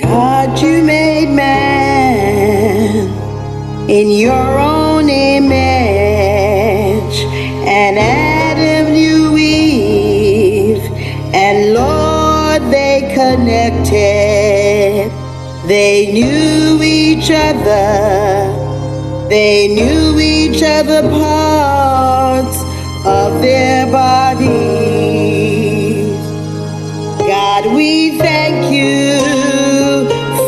God, you made man in your own image, and Adam knew Eve, and Lord, they connected. They knew each other. They knew each other parts of their bodies. God, we thank you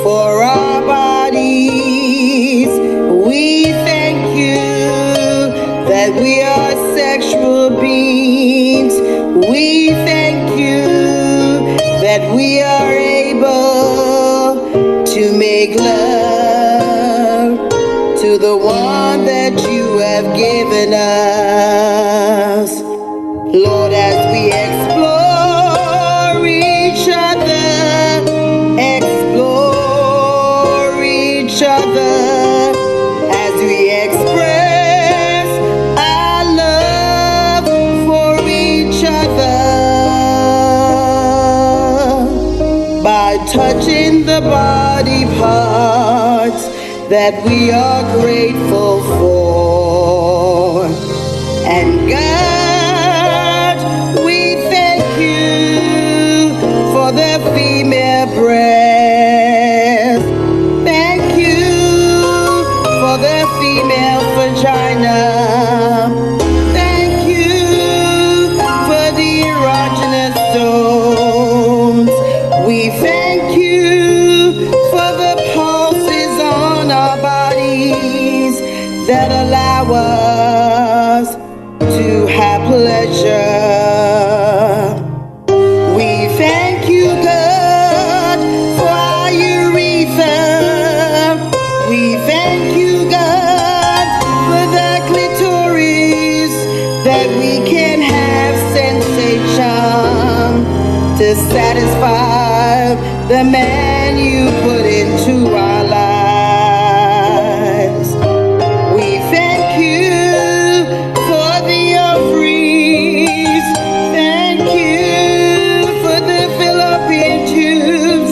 for our bodies. We thank you that we are sexual beings. We thank you that we are able to make love to the one that you have given us. Lord, as we explore each other, as we express our love for each other by touching the body parts that we are grateful for. And God, we thank you for the female breast. Thank you for the female vagina. Thank you for the erogenous zones. We thank you for the pulses on our bodies that allow us to have pleasure. We thank you, God, for our urethra. We thank you, God, for the clitoris, that we can have sensation to satisfy the man you put into our lives. We thank you for the ovaries. Thank you for the fallopian tubes.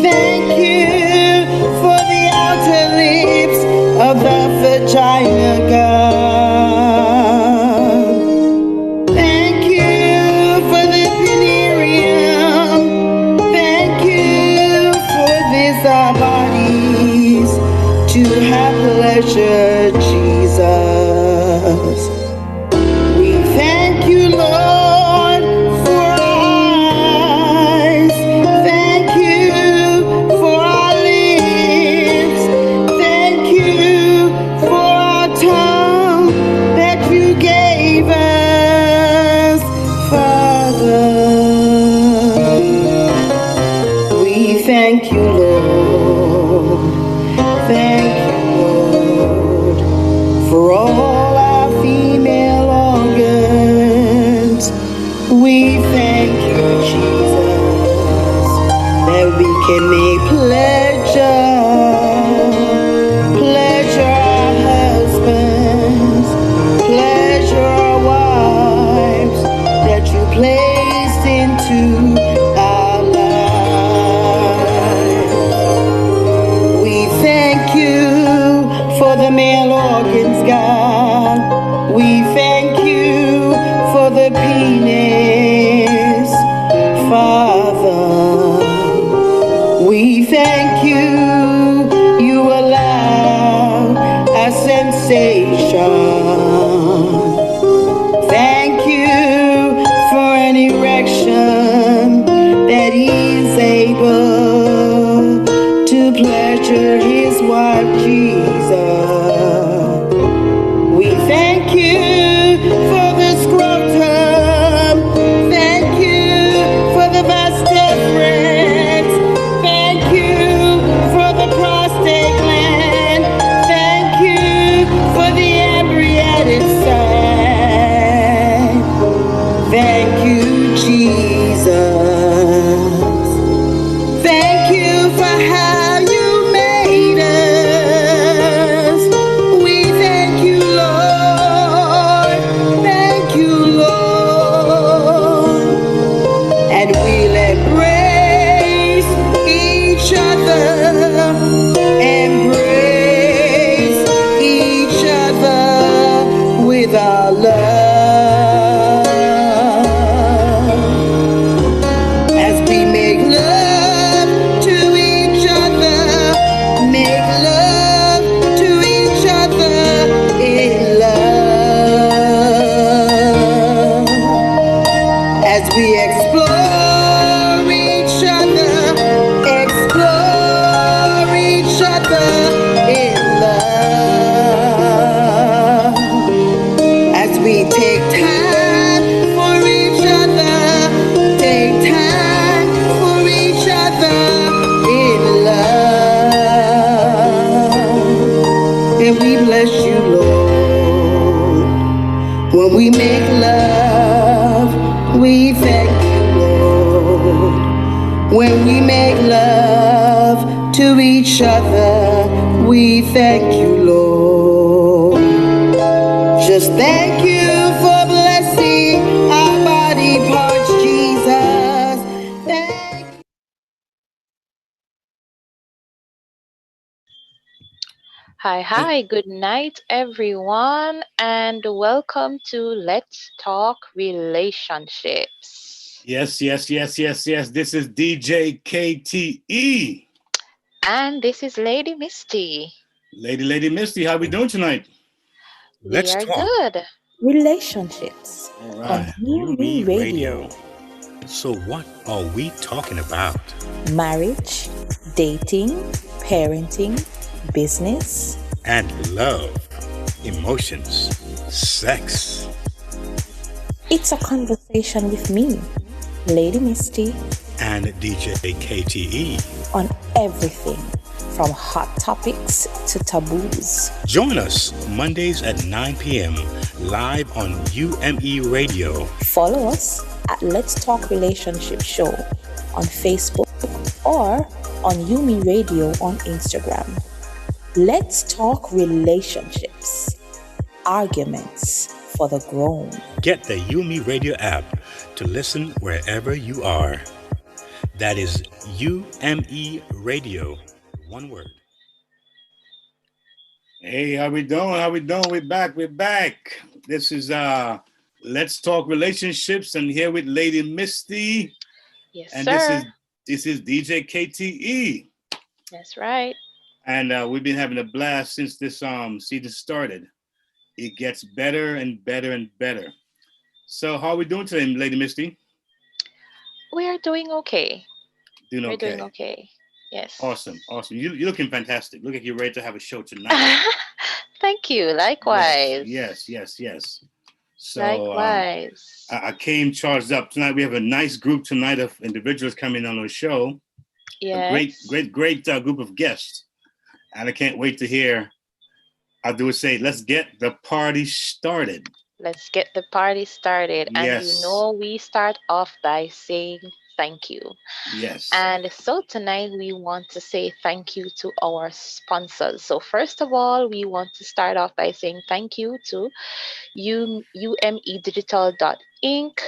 Thank you for the outer lips of the vagina, God. Thank you for the perineum. Thank you for these our bodies to have pleasure, Jesus. We thank you, Lord, for our eyes. Thank you for our lips. Thank you for our tongue that you gave us, Father. We thank you, Lord. Thank you, Lord, for all our female organs. We thank you, Jesus, that we can make pleasure our husbands, pleasure our wives, that you placed into our lives. We thank you for the male organs, God. We thank you for the penis, Father. We thank you, you allow a sensation. Thank you for an erection that he's able to pleasure his wife, Jesus. We thank you for the scrotum. Thank you for the vas deferens. Thank you for the prostate gland. Thank you for the embryo. When we make love, we thank you, Lord. When we make love to each other, we thank you, Lord. Just thank you for blessing our body parts, Jesus. Thank you. Hi, good night, everyone, and welcome to Let's Talk Relationships. Yes. This is DJ KTE. And this is Lady Misty. Lady Misty, how we doing tonight? We Let's are talk good. Relationships All on right. UME Radio. So, what are we talking about? Marriage, dating, parenting, business. And love, emotions, sex. It's a conversation with me, Lady Misty, And DJ KTE. on everything from hot topics to taboos. Join us Mondays at 9 p.m. live on UME Radio. Follow us at Let's Talk Relationship Show on Facebook or on UME Radio on Instagram. Let's talk relationships, arguments for the grown. Get the UME Radio app to listen wherever you are. That is UME Radio. One word. Hey, how we doing? We're back. This is Let's Talk Relationships, and here with Lady Misty. Yes, And sir. this is DJ KTE. That's right. And we've been having a blast since this season started. It gets better and better and better. So how are we doing today, Lady Misty? We are doing okay. Doing We're doing okay. okay. Yes. Awesome. You're looking fantastic. Look like you're ready to have a show tonight. Thank you. Likewise. Yes. So Likewise. I came charged up tonight. We have a nice group tonight of individuals coming on the show. Yes. A great group of guests, and I can't wait to hear. I'll do it. Say, let's get the party started. Let's get the party started. And you Yes. know, we start off by saying thank you. Yes. And so tonight we want to say thank you to our sponsors. So first of all, we want to start off by saying thank you to umedigital.inc.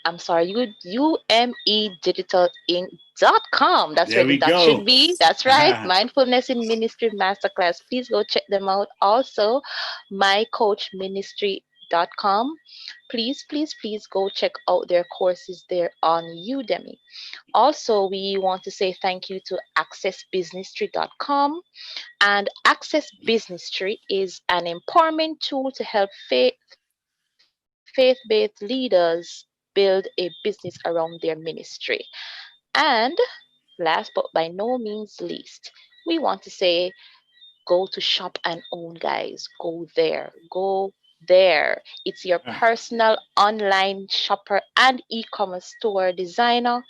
I'm sorry, umedigital.inc.com. That's There where the we dot go. should be. That's right. Mindfulness in Ministry Masterclass. Please go check them out. Also, mycoachministry.com. Please go check out their courses there on Udemy. Also, we want to say thank you to accessbusinesstree.com. And Access Business Tree is an empowerment tool to help faith-based leaders build a business around their ministry. And last but by no means least, we want to say go to Shop and Own, guys. Go there. Go there. It's your personal online shopper and e-commerce store designer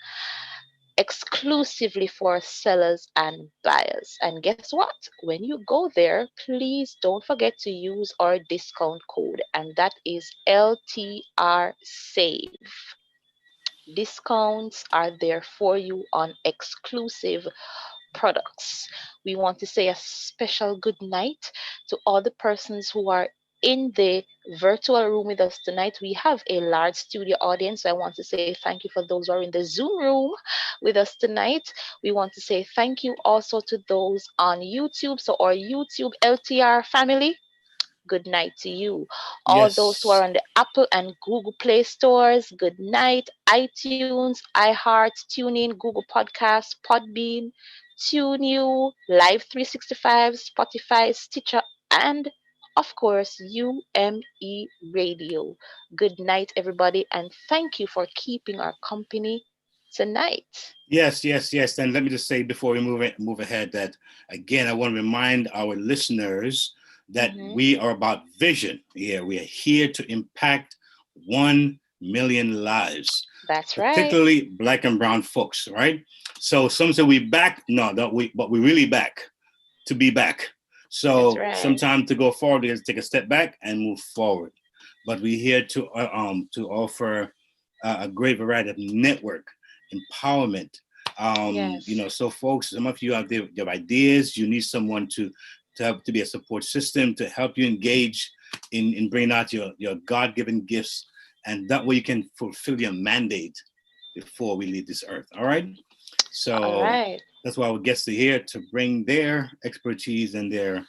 exclusively for sellers and buyers. And guess what? When you go there, please don't forget to use our discount code, and that is LTR SAVE. Discounts are there for you on exclusive products. We want to say a special good night to all the persons who are in the virtual room with us tonight. We have a large studio audience. So I want to say thank you for those who are in the Zoom room with us tonight. We want to say thank you also to those on YouTube. So, our YouTube LTR family, good night to you. All those who are on the Apple and Google Play stores, good night. iTunes, iHeart, TuneIn, Google Podcasts, Podbean, TuneU, Live 365, Spotify, Stitcher, and of course, UME Radio. Good night, everybody, and thank you for keeping our company tonight. Yes. And let me just say before we move ahead that again, I want to remind our listeners that we are about vision. Yeah, we are here to impact 1 million lives. That's right. Particularly Black and brown folks, right? So some say we back. No, but we really back to be back. That's So right. sometimes to go forward, you have to take a step back and move forward. But we're here to offer a great variety of network empowerment. Yes. So folks, some of you have their ideas. You need someone to help to be a support system to help you engage in bringing out your God-given gifts, and that way you can fulfill your mandate before we leave this earth. All right. All So right. that's why our guests are here to bring their expertise and their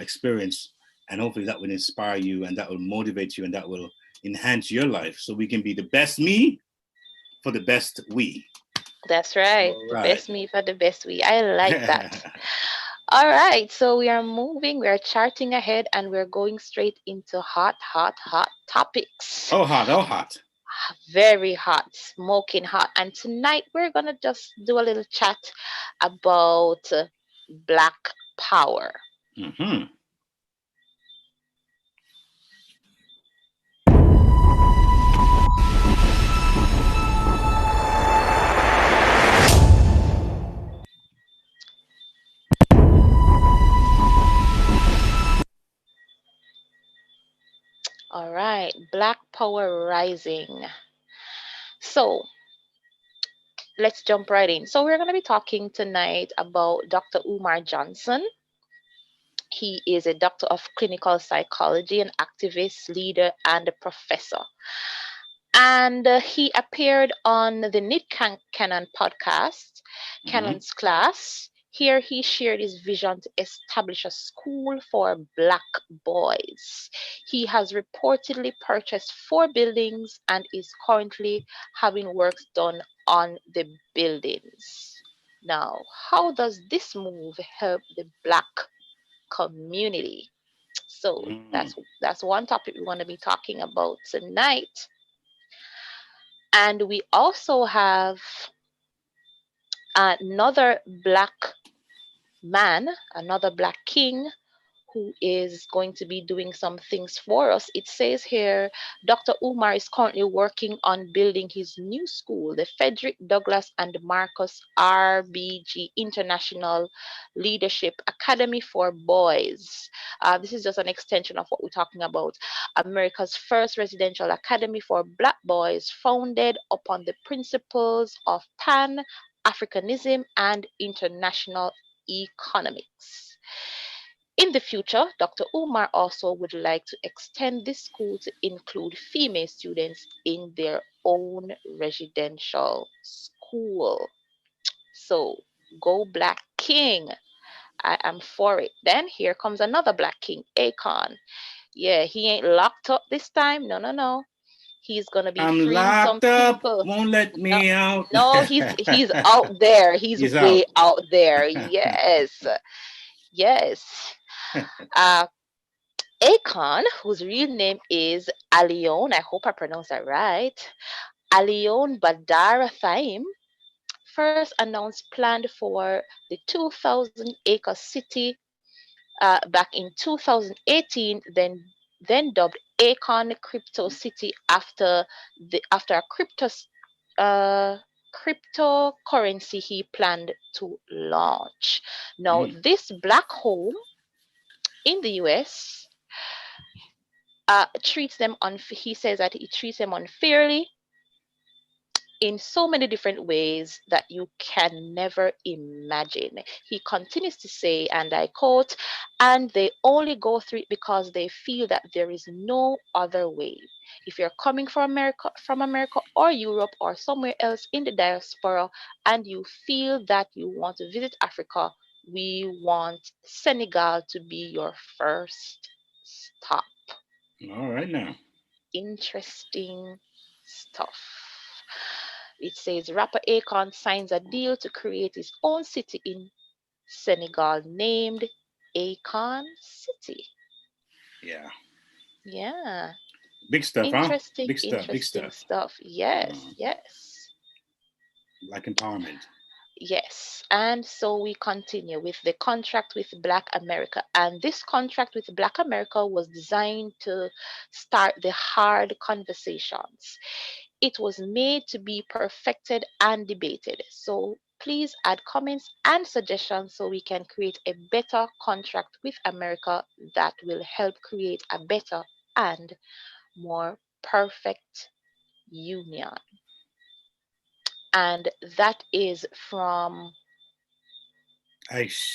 experience, and hopefully that will inspire you and that will motivate you and that will enhance your life so we can be the best me for the best we. That's right. All The right. best me for the best we. I like that. All right. So we are moving, we are charting ahead, and we're going straight into hot, hot, hot topics. Oh, hot, oh, hot. Very hot, smoking hot. And tonight we're going to just do a little chat about Black power. Mm-hmm. All right. Black power rising. So let's jump right in. So we're going to be talking tonight about Dr. Umar Johnson. He is a doctor of clinical psychology, an activist, leader, and a professor. And he appeared on the Nick Cannon podcast, Mm-hmm. Cannon's Class. Here he shared his vision to establish a school for Black boys. He has reportedly purchased 4 buildings and is currently having works done on the buildings. Now, how does this move help the Black community? So Mm-hmm. that's one topic we want to be talking about tonight. And we also have another Black man, another Black king, who is going to be doing some things for us. It says here Dr. Umar is currently working on building his new school, the Frederick Douglass and Marcus RBG International Leadership Academy for Boys. This is just an extension of what we're talking about. America's first residential academy for Black boys, founded upon the principles of Pan Africanism and international economics. In the future, Dr. Umar also would like to extend this school to include female students in their own residential school. So, go Black King. I am for it. Then here comes another Black King, Akon. Yeah, he ain't locked up this time. No, no, no. He's gonna be I'm freeing some locked up, people. won't let No, me out. no, he's out there. He's He's way out. out there. Yes, yes. Uh, Akon, whose real name is Alion, I hope I pronounced that right, Alion Badara Thaim, first announced planned for the 2,000-acre city back in 2018, then dubbed Akon Crypto City after a uh, cryptocurrency he planned to launch. Now, Mm. this black home in the US treats them he says that he treats them unfairly in so many different ways that you can never imagine. He continues to say, and I quote, and they only go through it because they feel that there is no other way. If you're coming from America or Europe or somewhere else in the diaspora and you feel that you want to visit Africa, we want Senegal to be your first stop. All right now. Interesting stuff. It says rapper Akon signs a deal to create his own city in Senegal named Akon City. Yeah. Yeah. Big stuff, huh? Interesting, Big stuff. Big interesting stuff. stuff. Yes, Uh, yes. like empowerment. Yes, and so we continue with the contract with Black America. And this contract with Black America was designed to start the hard conversations. It was made to be perfected and debated. So Please add comments and suggestions so we can create a better contract with America that will help create a better and more perfect union. And that is from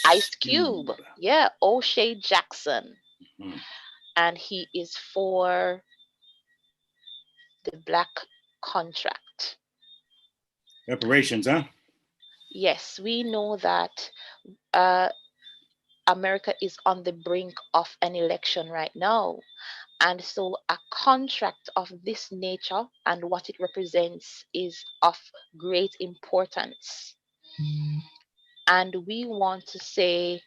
Ice Cube. Yeah, O'Shea Jackson. Mhm. And he is for the black contract. Reparations, huh? Yes, we know that uh, America is on the brink of an election right now. And so a contract of this nature and what it represents is of great importance. And we want to say,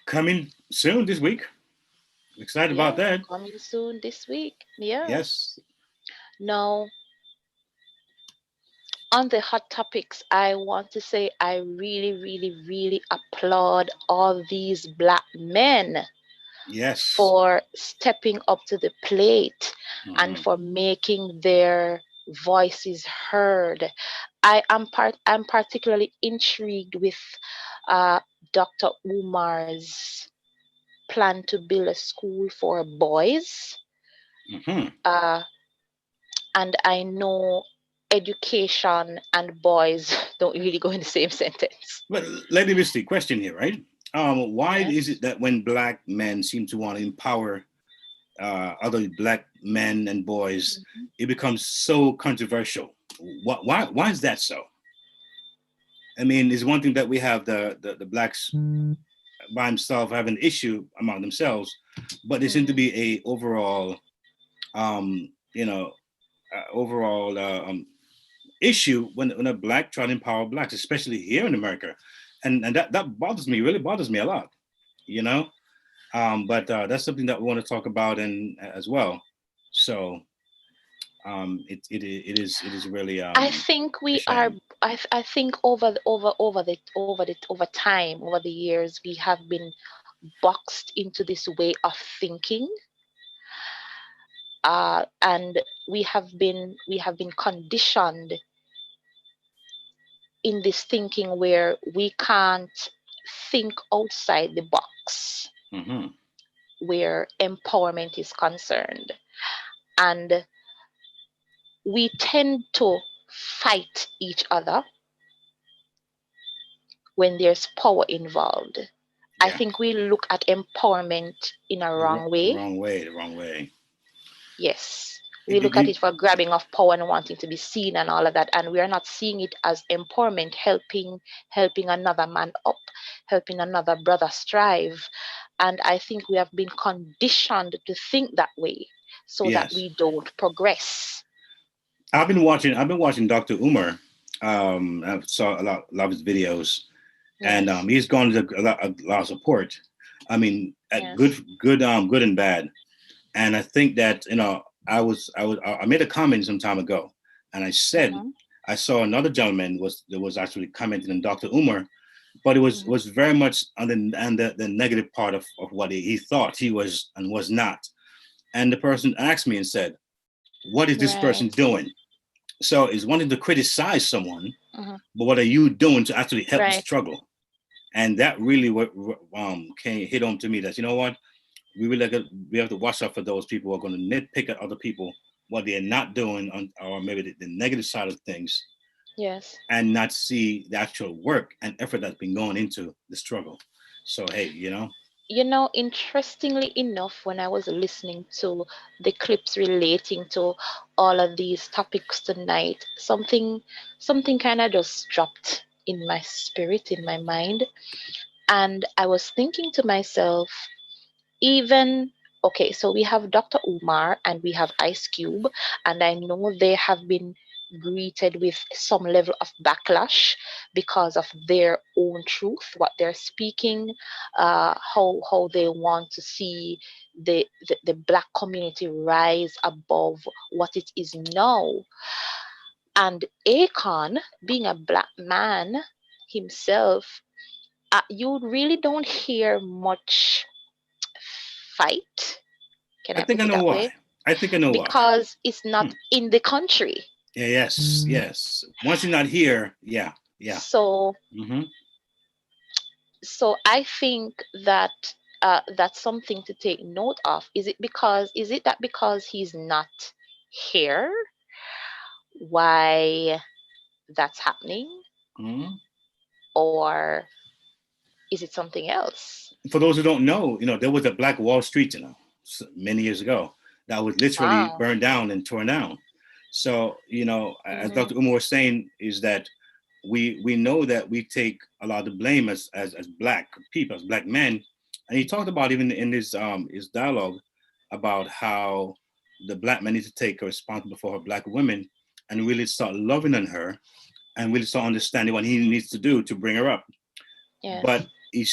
Coming soon this week. Excited about yeah, that. coming soon this week. Yeah. Yes. Now, on the hot topics, I want to say I really, really, really applaud all these black men Yes. for stepping up to the plate and Mhm. for making their voices heard. I'm particularly intrigued with Dr. Umar's plan to build a school for boys. Mhm. And I know education and boys don't really go in the same sentence. But Lady Misty, question here, right? Why is Yes. it that when black men seem to want to empower other black men and boys, Mhm. it becomes so controversial? Why is that so? I mean, it's one thing that we have the blacks by themselves have an issue among themselves, but there seems to be a overall, um, you know, overall issue when a black try to empower blacks, especially here in America, and that bothers me, really bothers me a lot, you know. But that's something that we want to talk about and as well. So it is really I think a we are. shame. I think over the years, we have been boxed into this way of thinking, and we have been conditioned in this thinking where we can't think outside the box Mm-hmm. where empowerment is concerned, and we tend to fight each other when there's power involved. I Yeah, think we look at empowerment in a wrong the way. wrong way, the wrong way. Yes. We It, it, look at it- it for grabbing of power and wanting to be seen and all of that. And we are not seeing it as empowerment, helping another man up, helping another brother strive. And I think we have been conditioned to think that way so that yes, we don't progress. I've been watching Dr. Umar. I saw a lot of his videos, and Yes. he's gone to a lot of support. I mean, at Yes. good and bad. And I think that I made a comment some time ago, and I said Mm-hmm. I saw another gentleman was actually commenting on Dr. Umar, but it was Mm-hmm. was very much on the negative part of what he thought he was and was not. And the person asked me and said, "What is this person Right. doing?" So it's wanting to criticize someone, Mm-hmm. but what are you doing to actually help the Right. struggle? And that really what came hit home to me. That, you know what, we have to watch out for those people who are going to nitpick at other people what they're not doing or maybe the negative side of things, Yes. and not see the actual work and effort that's been going into the struggle. So hey, Interestingly enough, when I was listening to the clips relating to all of these topics tonight, something kind of just dropped in my spirit, in my mind, and I was thinking to myself, even okay, so we have Dr. Umar and we have Ice Cube, and I know they have been greeted with some level of backlash because of their own truth, what they're speaking, how they want to see the black community rise above what it is now. And Akon, being a black man himself, you really don't hear much fight. Can I I think put I it know that why. way? I think I know why. Because it's not Hmm. in the country. Yeah, yes, yes. Once you're not here, yeah, yeah. So Mm-hmm. so I think that that's something to take note of. Is it that because he's not here, why that's happening, Mm-hmm. or is it something else? For those who don't know, there was a Black Wall Street, many years ago that was literally Wow. burned down and torn down. So, as Mm-hmm. Dr. Umar was saying, is that we know that we take a lot of blame as Black people, as Black men, and he talked about even in his dialogue about how the Black man needs to take responsibility for her Black women and really start loving on her and really start understanding what he needs to do to bring her up. Yes. But he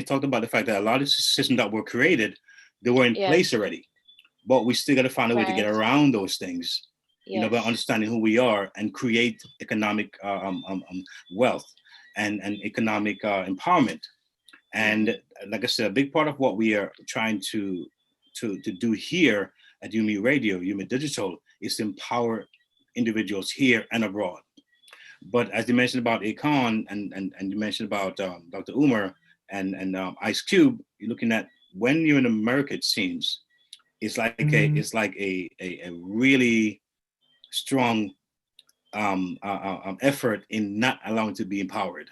talked about the fact that a lot of systems that were created, they were in place Yes. already. But we still got to find a way to get Right. around those things, by Yes. understanding who we are and create economic wealth and economic empowerment. Mm-hmm. And like I said, a big part of what we are trying to do here at UME Radio, UME Digital, is to empower individuals here and abroad. But as you mentioned about Akon and you mentioned about Dr. Umar and Ice Cube, you're looking at when you're in America, it seems it's like a really strong effort in not allowing to be empowered.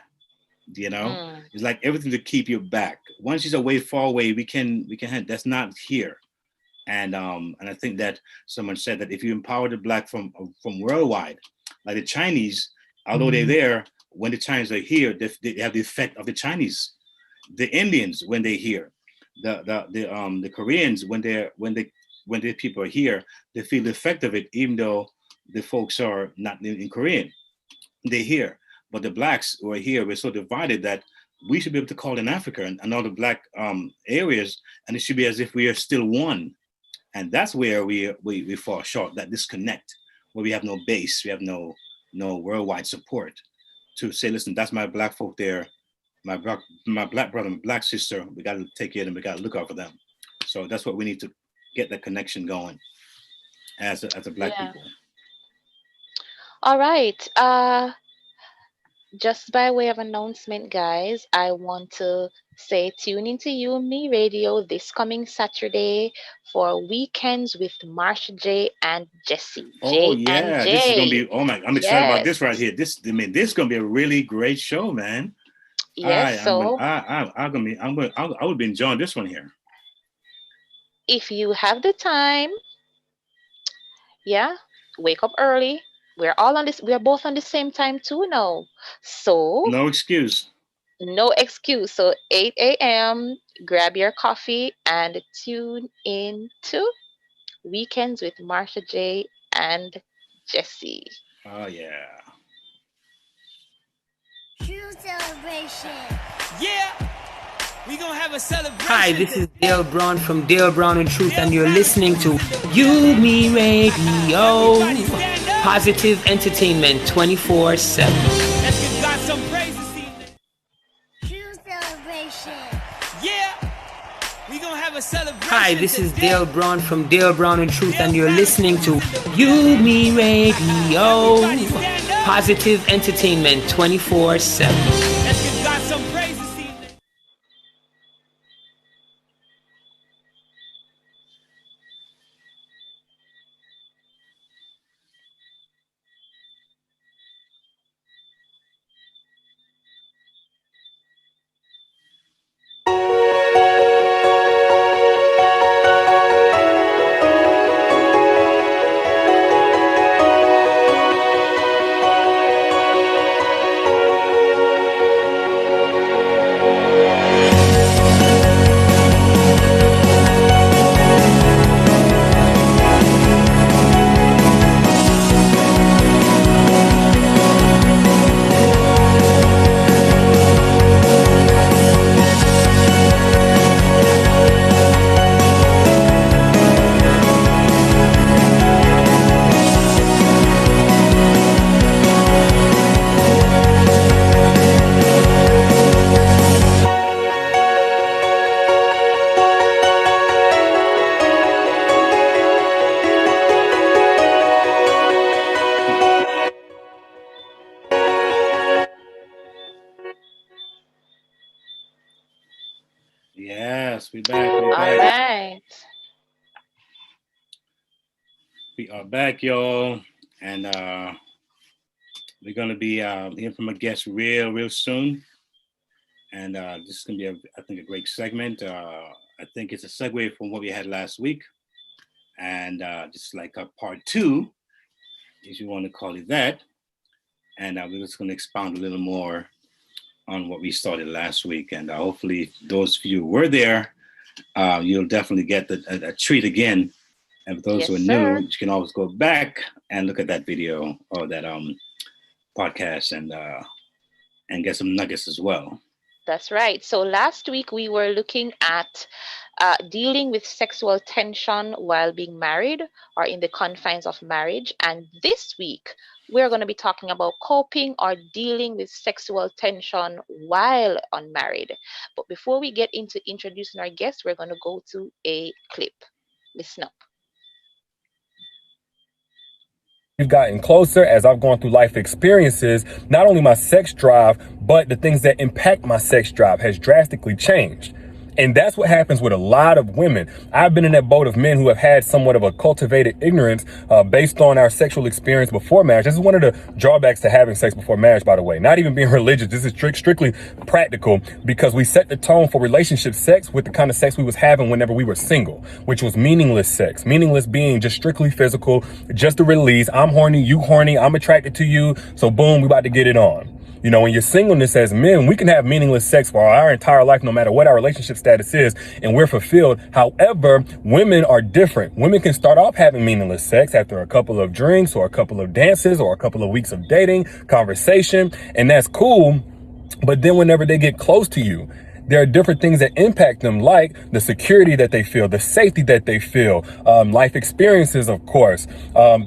Mm. It's like everything to keep you back. Once she's away, far away, we can that's not here. And I think that someone said that if you empower the Black from worldwide, like the Chinese, although they're there, when the Chinese are here, they have the effect of the Chinese. The Indians, when they're here, the Koreans, when the people are here, they feel the effect of it, even though the folks are not in Korean. They're here. But the Blacks who are here, we're so divided that we should be able to call in Africa and all the Black areas, and it should be as if we are still one. And that's where we fall short, that disconnect, where we have no base, we have no worldwide support to say, listen, that's my Black folk there, my Black brother, my Black sister, we got to take care of them, we got to look out for them. So that's what we need to get that connection going as a Black Yeah. people. All right. Just by way of announcement, guys, I want to say tune into You and Me Radio this coming Saturday for Weekends with Marsha J and Jesse. Oh J and yeah, this is gonna J. be. Oh my, I'm excited about Yes. this right here. This is gonna be a really great show, man. Yes. So I'm gonna be, I would be enjoying this one here. if you have the time, yeah, wake up early. We're all on this. We're both on the same time too now. So No excuse. no excuse. So 8 a.m. Grab your coffee and tune in to Weekends with Marsha J and Jesse. Oh yeah. True celebration. Yeah, we gonna have a celebration. Hi, this is Dale Brown from Dale Brown and Truth, and you're listening to You Me Radio. Positive entertainment 24/7. Let's give God some praise this evening. True celebration. Yeah, we gonna have a celebration. Hi, this is today. Dale Brown from Dale Brown and Truth, and you're listening to You Me Radio. Positive entertainment 24/7. Let's give God some praise this evening. Yes, we back. We All back. right. We are back, y'all, and we're gonna be hearing from a guest real soon. And this is gonna be, I think, a great segment. I think it's a segue from what we had last week, and just like a part two, if you want to call it that. And we're just gonna expound a little more on what we started last week, and hopefully, those of you who were there, you'll definitely get a treat again. And for those Yes, who are new, sir. you can always go back and look at that video or that podcast and get some nuggets as well. That's right. So last week we were looking at dealing with sexual tension while being married or in the confines of marriage. And this week we're going to be talking about coping or dealing with sexual tension while unmarried. But before we get into introducing our guest, we're going to go to a clip. Listen up. We've gotten closer as I've gone through life experiences, not only my sex drive, but the things that impact my sex drive has drastically changed. And that's what happens with a lot of women. I've been in that boat of men who have had somewhat of a cultivated ignorance based on our sexual experience before marriage. This is one of the drawbacks to having sex before marriage, by the way. Not even being religious. This is strictly practical because we set the tone for relationship sex with the kind of sex we was having whenever we were single, which was meaningless sex. Meaningless being just strictly physical, just a release. I'm horny, you horny, I'm attracted to you. So boom, we about to get it on. You know, in your singleness as men, we can have meaningless sex for our entire life, no matter what our relationship status is, and we're fulfilled. However, women are different. Women can start off having meaningless sex after a couple of drinks or a couple of dances or a couple of weeks of dating, conversation, and that's cool. But then whenever they get close to you, there are different things that impact them, like the security that they feel, the safety that they feel, life experiences, of course,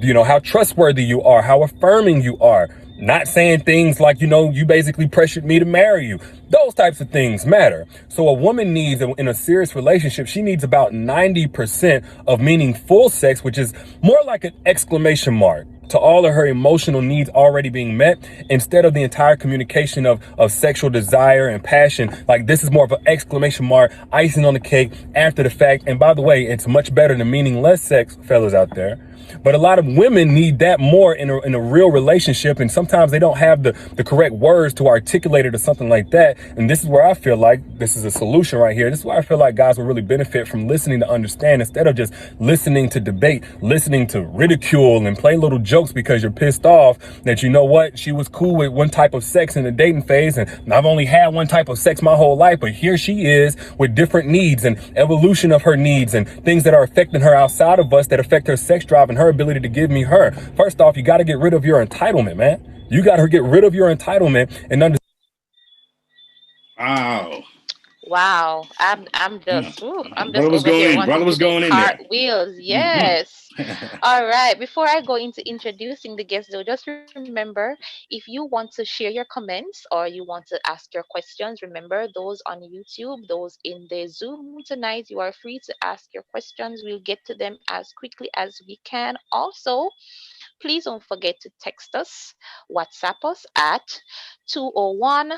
you know, how trustworthy you are, how affirming you are. Not saying things like, you know, you basically pressured me to marry you. Those types of things matter. So a woman needs, in a serious relationship, she needs about 90% of meaningful sex, which is more like an exclamation mark to all of her emotional needs already being met, instead of the entire communication of sexual desire and passion. Like, this is more of an exclamation mark, icing on the cake after the fact. And by the way, it's much better than meaningless sex, fellas out there. But a lot of women need that more in a real relationship, and sometimes they don't have the correct words to articulate it or something like that. And this is where I feel like this is a solution right here. This is why I feel like guys will really benefit from listening to understand, instead of just listening to debate, listening to ridicule and play little jokes because you're pissed off that, you know what, she was cool with one type of sex in the dating phase, and I've only had one type of sex my whole life, but here she is with different needs and evolution of her needs and things that are affecting her outside of us that affect her sex drive and her ability to give me her. First off, you got to get rid of your entitlement, man. You got to get rid of your entitlement and understand. Wow. Wow, I'm Yeah. just I'm just Brother was over here going in. wanting Brother to was do going in there. cartwheels. Mhm. Yes. All right. Before I go into introducing the guests, though, just remember, if you want to share your comments or you want to ask your questions, remember, those on YouTube, those in the Zoom room tonight, you are free to ask your questions. We'll get to them as quickly as we can. Also, please don't forget to text us, WhatsApp us at 201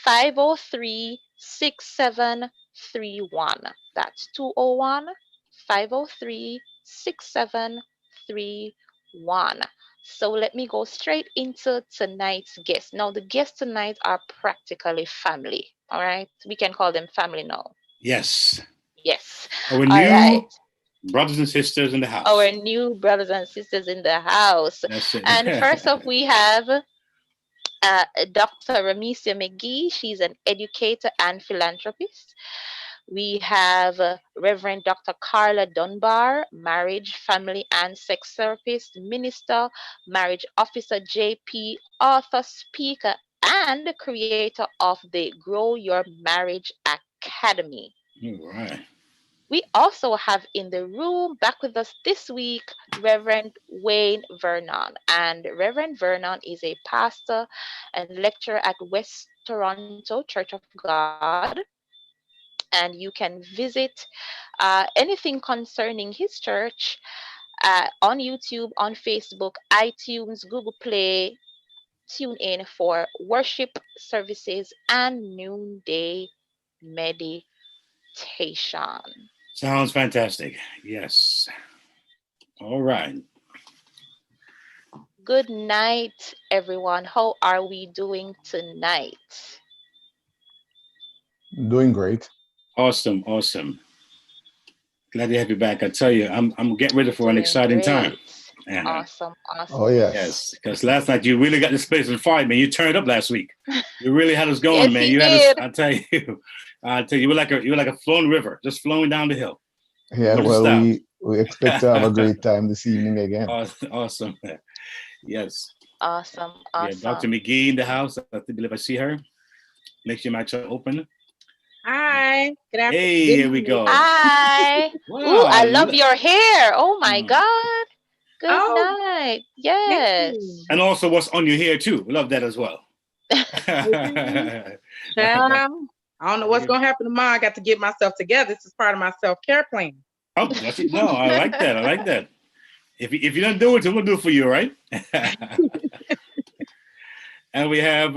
503 6731. That's 201 503 6731. So let me go straight into tonight's guests. Now, the guests tonight are practically family. All right. We can call them family now. Yes. Yes. Our All right. new brothers and sisters in the Our house. new brothers and sisters in the house. That's it. And first up, we have Dr. Ramisia McGee. She's an educator and philanthropist. We have Reverend Dr. Carla Dunbar, marriage, family, and sex therapist, minister, marriage officer, JP, author, speaker, and creator of the Grow Your Marriage Academy. All right. We also have in the room back with us this week Reverend Wayne Vernon. And Reverend Vernon is a pastor and lecturer at West Toronto Church of God. And you can visit anything concerning his church on YouTube, on Facebook, iTunes, Google Play. Tune in for worship services and noonday meditation. meditation. Sounds fantastic. Yes. All right. Good night, everyone. How are we doing tonight? Doing great. Awesome. Awesome. Glad to have you back. I tell you, I'm getting ready for an Doing exciting time. great. Uh-huh. Awesome. Oh, Awesome. yes. Yes, because last night you really got this place on fire, man. You turned up last week. You really had us going, Yes, man. he You had us. did. I tell you, you were like a flowing river, just flowing down the hill. Yeah, Wouldn't well, stop. we expect to have a great time this evening again. Awesome. Yes. Awesome. Yeah, Dr. Awesome. McGee in the house. I believe I see her. Make sure my mic open. Hi. Good afternoon. Hey, Good here we evening. go. Hi. Ooh, I love your hair. Oh my God. Good Oh, night. thank Yes. you. And also what's on your hair too. We love that as well. Child, I don't know what's gonna happen tomorrow. I got to get myself together. This is part of my self-care plan. Oh, that's it. No, I like that. I like that. If you don't do it, I'm gonna do it for you, right? And we have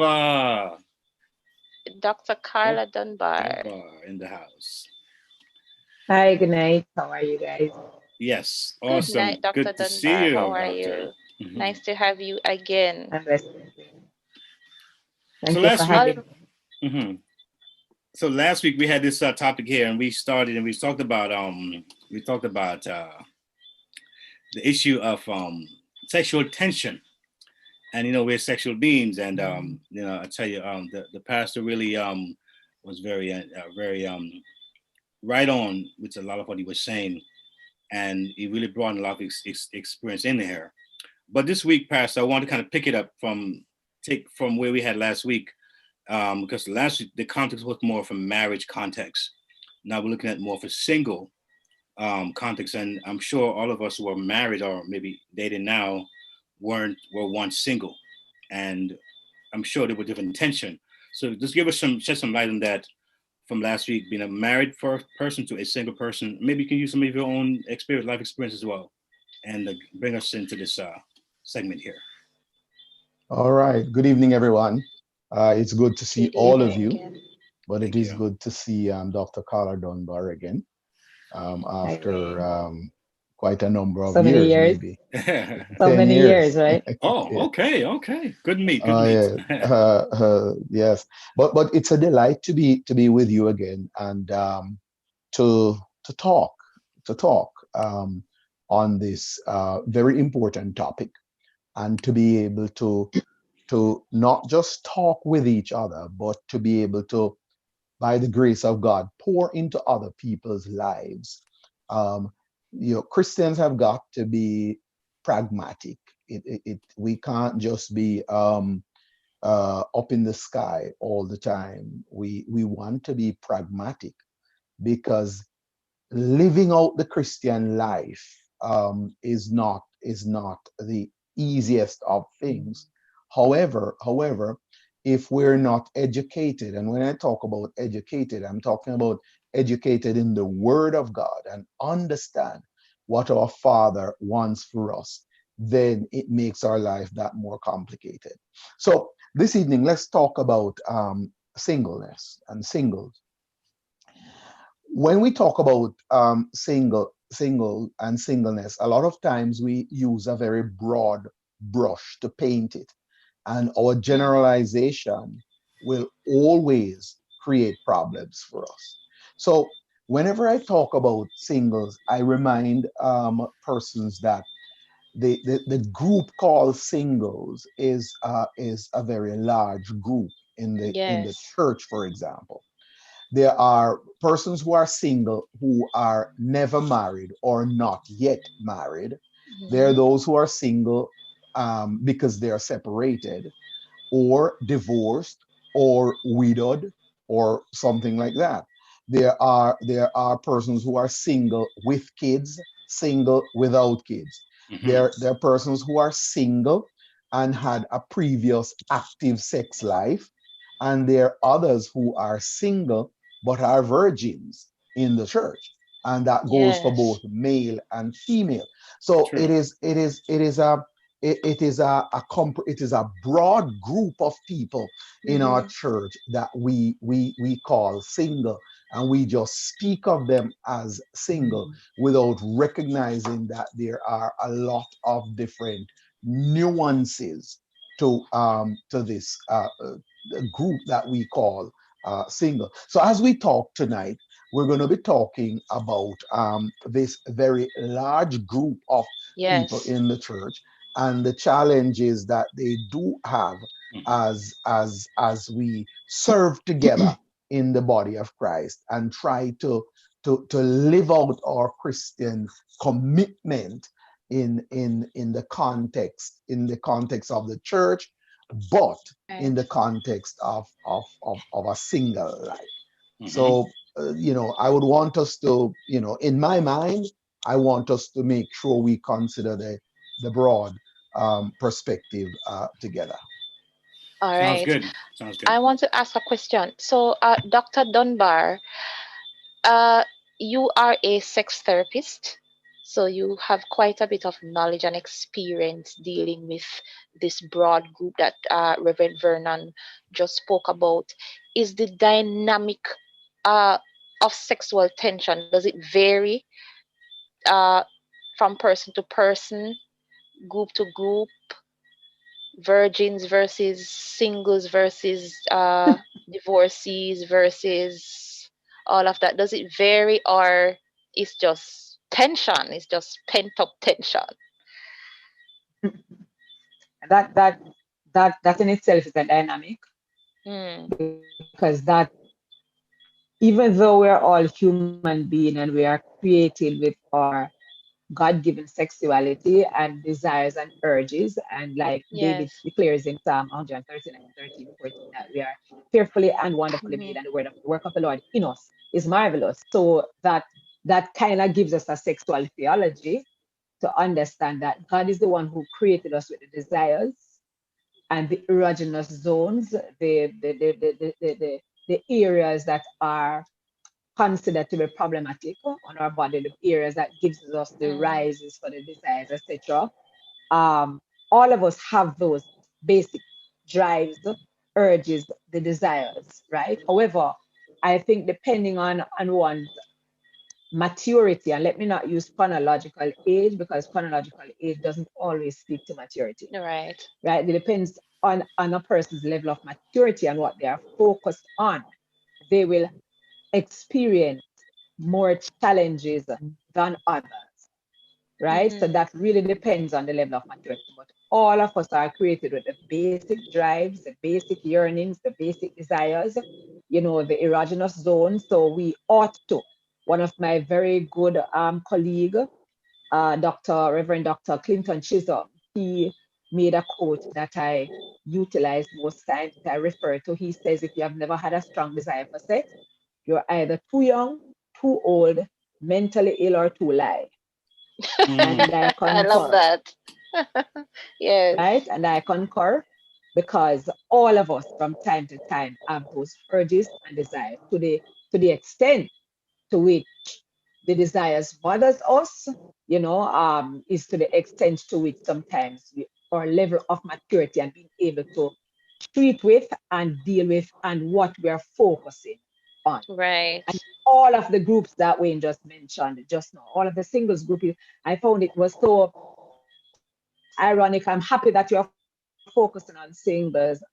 Dr. Carla Dunbar in the house. Hi, good night. How are you guys? Yes, Good awesome. night, Dr. Good to see Dunbar. you, How are Doctor. you? Nice to have you again. I'm blessed. Thank So you last for having me. week, so last week we had this topic here, and we talked about the issue of sexual tension, and we're sexual beings, and I tell you, the pastor really was very right on with a lot of what he was saying, and he really brought a lot of experience in here. But this week, Pastor, I want to kind of pick it up from where we had last week, because last week the context was more from marriage context. Now we're looking at more for single context, and I'm sure all of us who are married or maybe dating now were once single, and I'm sure there were different tension. So just shed some light on that from last week, being a married person to a single person. Maybe you can use some of your own life experience as well, and bring us into this segment here. All right. Good evening, everyone. It's good to see all of you, but it is good to see Dr. Carla Dunbar again after quite a number of years, maybe. So many years, right? Oh, yeah. Okay. Good meet. Yes, but it's a delight to be with you again and to talk on this very important topic, and to be able to not just talk with each other, but to be able to, by the grace of God, pour into other people's lives. Christians have got to be pragmatic. We can't just be up in the sky all the time. We want to be pragmatic, because living out the Christian life is not the easiest of things. However, if we're not educated, and when I talk about educated, I'm talking about educated in the Word of God and understand what our Father wants for us, then it makes our life that more complicated. So this evening, let's talk about singleness and singles. When we talk about single and singleness, a lot of times we use a very broad brush to paint it, and our generalization will always create problems for us. So whenever I talk about singles, I remind persons that the group called singles is a very large group in the church, for example. There are persons who are single who are never married or not yet married. There are those who are single because they are separated or divorced or widowed or something like that. There are persons who are single with kids, single without kids. There are persons who are single and had a previous active sex life, and there are others who are single but are virgins in the church, and that goes for both male and female. So it is a broad group of people in our church that we call single. and we just speak of them as single without recognizing that there are a lot of different nuances to this group that we call single. So as we talk tonight, we're going to be talking about this very large group of people Yes. in the church and the challenges that they do have as we serve together in the body of Christ and try to live out our Christian commitment in the context of the church, but in the context of a single life. So I would want us to, in my mind, I want us to make sure we consider the broad perspective together. All Sounds right. good. Sounds good. I want to ask a question. So, Dr. Dunbar, you are a sex therapist, so you have quite a bit of knowledge and experience dealing with this broad group that Reverend Vernon just spoke about. Is the dynamic uh, of sexual tension, does it vary uh, from person to person, group to group, virgins versus singles versus divorcees versus all of that? Does it vary, or it's just tension? It's just pent up tension. That in itself is a dynamic, Mm. because that, even though we're all human beings and we are created with our God-given sexuality and desires and urges, and like David Yes. declares in Psalm 139, 13, 14, that we are fearfully and wonderfully made, and the work of the Lord in us is marvelous. So that kind of gives us a sexual theology to understand that God is the one who created us with the desires and the erogenous zones, the areas that are considered to be problematic on our body, the areas that gives us the rises for the desires, etc. All of us have those basic drives, urges, the desires, right? However, I think depending on one's maturity, and let me not use chronological age, because chronological age doesn't always speak to maturity, Right. right? It depends on a person's level of maturity and what they are focused on. They will experience more challenges than others, right? So that really depends on the level of maturity. But all of us are created with the basic drives, the basic yearnings, the basic desires, the erogenous zone. So we ought to. One of my very good colleague, Reverend Dr. Clinton Chisholm, he made a quote that I utilize most times, that I refer to. He says, if you have never had a strong desire for sex, you're either too young, too old, mentally ill, or too light. And I I love concur, that. Yes. right? And I concur, because all of us from time to time have those urges and desires to the extent to which the desires bothers us, is to the extent to which sometimes our level of maturity and being able to treat with and deal with and what we are focusing on. Right. And all of the groups that Wayne just mentioned just now, all of the singles group, I found it was so ironic. I'm happy that you're focusing on singles.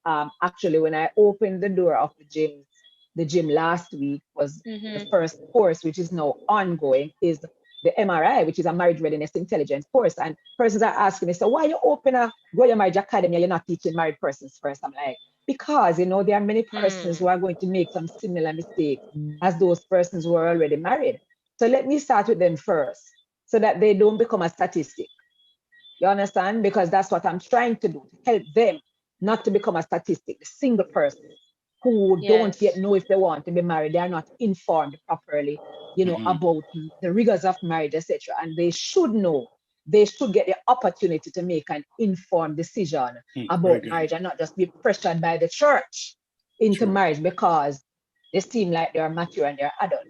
Actually, when I opened the door of the gym last week, was the first course, which is now ongoing, is the MRI, which is a marriage readiness intelligence course. And persons are asking me, so why you open a Royal Marriage Academy and you're not teaching married persons first? I'm like, because there are many persons who are going to make some similar mistakes as those persons who are already married. So let me start with them first, so that they don't become a statistic. You understand? Because that's what I'm trying to do, to help them not to become a statistic, the single person who don't yet Yes. know if they want to be married. They are not informed properly, about the rigors of marriage, etc. And they should know. They should get the opportunity to make an informed decision Very about good. marriage and not just be pressured by the church into True. marriage because they seem like they are mature and they're adult.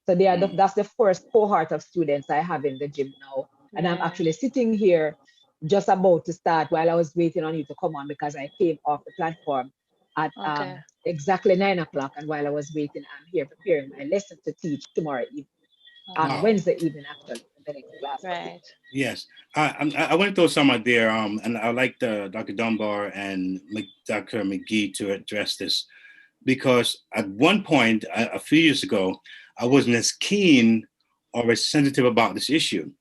So that's the first cohort of students I have in the gym now. And I'm actually sitting here just about to start while I was waiting on you to come on, because I came off the platform. at Okay. exactly 9 o'clock. And while I was waiting, I'm here preparing my lesson to teach tomorrow evening, on Okay. Wow. Wednesday evening, actually, the next class for him. Right. Yes. I want to throw some out there, and I like Dr. Dunbar and Dr. McGee to address this, because at one point, a few years ago, I wasn't as keen or as sensitive about this issue.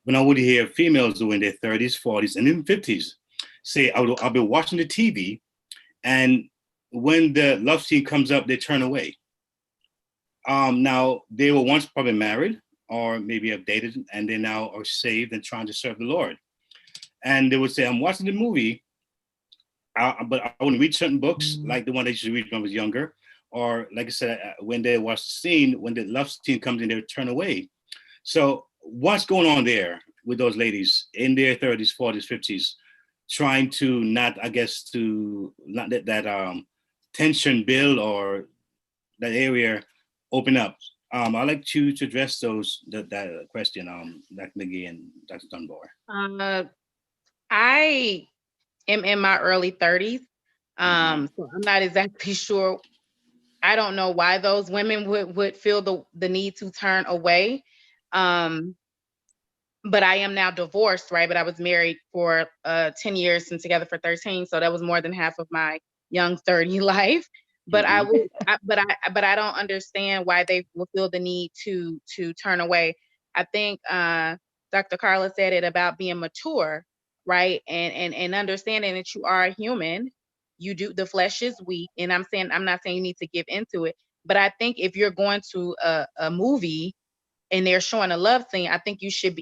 When I would hear females who in their 30s, 40s, and even 50s say, I'll be watching the TV, and when the love scene comes up, they turn away. Now, they were once probably married or maybe have dated, and they now are saved and trying to serve the Lord. And they would say, I'm watching the movie, but I want to read certain books, like the one I used to read when I was younger. Or, like I said, when they watch the scene, when the love scene comes in, they would turn away. So, what's going on there with those ladies in their 30s, 40s, 50s, trying to not, I guess, to not let that tension build or that area open up? I'd like you to address that question, Dr. McGee and Dr. Dunbar. I am in my early 30s, so I'm not exactly sure. I don't know why those women would feel the need to turn away. But I am now divorced, right? But I was married for 10 years and together for 13, so that was more than half of my young 30 life. But I don't understand why they will feel the need to turn away. I think Dr. Carla said it about being mature, right? And understanding that you are a human. You do, the flesh is weak, and I'm not saying you need to give into it, but I think if you're going to a movie and they're showing a love scene, I think you should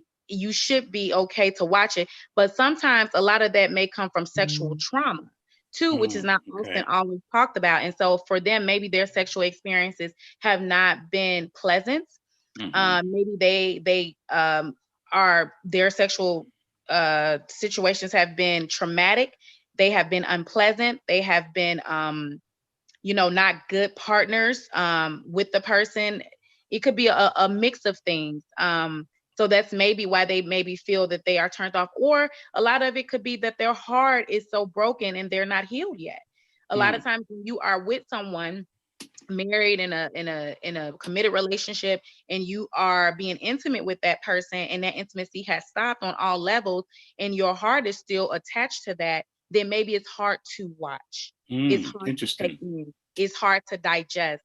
be okay to watch it. But sometimes a lot of that may come from sexual trauma too, which is not often always talked about. And so for them, maybe their sexual experiences have not been pleasant. Maybe they are, their sexual situations have been traumatic. They have been unpleasant. They have been not good partners with the person. It could be a mix of things. So that's maybe why they maybe feel that they are turned off. Or a lot of it could be that their heart is so broken and they're not healed yet. A lot of times when you are with someone married in a committed relationship, and you are being intimate with that person, and that intimacy has stopped on all levels, and your heart is still attached to that, then maybe it's hard to watch. It's hard to take in. It's hard to digest.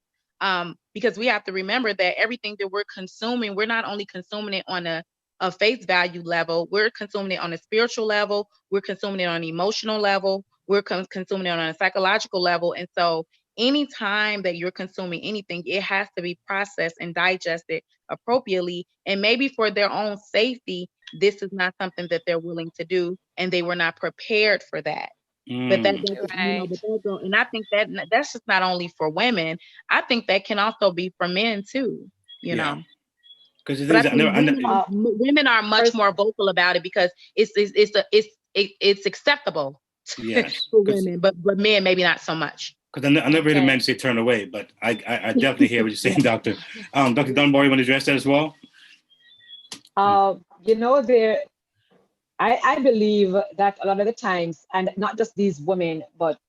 Because we have to remember that everything that we're consuming, we're not only consuming it on a face value level, we're consuming it on a spiritual level, we're consuming it on an emotional level, we're consuming it on a psychological level. And so anytime that you're consuming anything, it has to be processed and digested appropriately. And maybe for their own safety, this is not something that they're willing to do, and they were not prepared for that. But that doesn't, and I think that's just not only for women. I think that can also be for men too. Because women are much more vocal about it, because it's acceptable for women, but men maybe not so much. Because I never heard a man say turn away, but I definitely hear what you're saying, Doctor. Dr. Dunbar, you want to address that as well? I believe that a lot of the times, and not just these women, but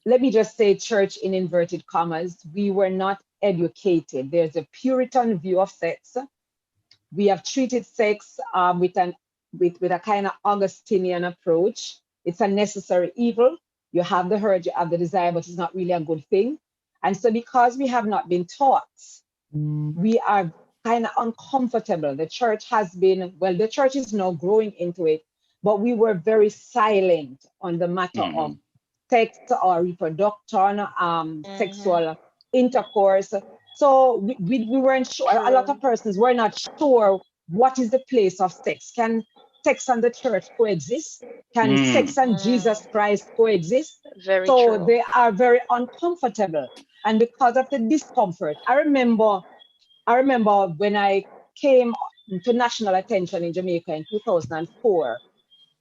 let me just say church in inverted commas, we were not educated. There's a Puritan view of sex. We have treated sex with a kind of Augustinian approach. It's a necessary evil. You have the urge, you have the desire, but it's not really a good thing. And so because we have not been taught, we are kind of uncomfortable. The church is now growing into it, but we were very silent on the matter of sex or reproduction, sexual intercourse. So we weren't sure. A lot of persons were not sure what is the place of sex. Can sex and the church coexist? Can sex and Jesus Christ coexist? Very so true. They are very uncomfortable. And because of the discomfort, I remember when I came to national attention in Jamaica in 2004,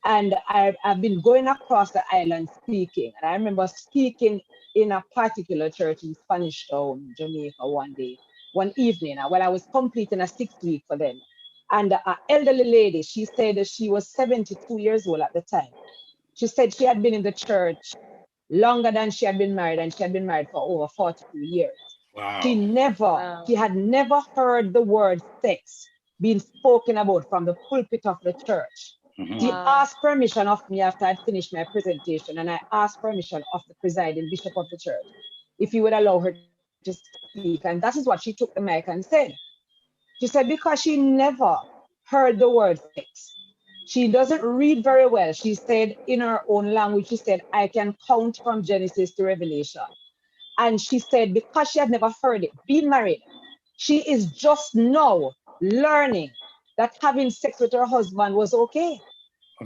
and I've been going across the island speaking. And I remember speaking in a particular church in Spanish Town, Jamaica, one evening, while I was completing a 6th week for them. And an elderly lady, she said that she was 72 years old at the time. She said she had been in the church longer than she had been married, and she had been married for over 42 years. Wow. She had never heard the word sex being spoken about from the pulpit of the church. She asked permission of me after I'd finished my presentation, and I asked permission of the presiding bishop of the church if he would allow her to speak. And that is what she took the mic and said. She said, because she never heard the word sex. She doesn't read very well. She said in her own language, she said, I can count from Genesis to Revelation. And she said, because she had never heard it, being married, she is just now learning that having sex with her husband was okay.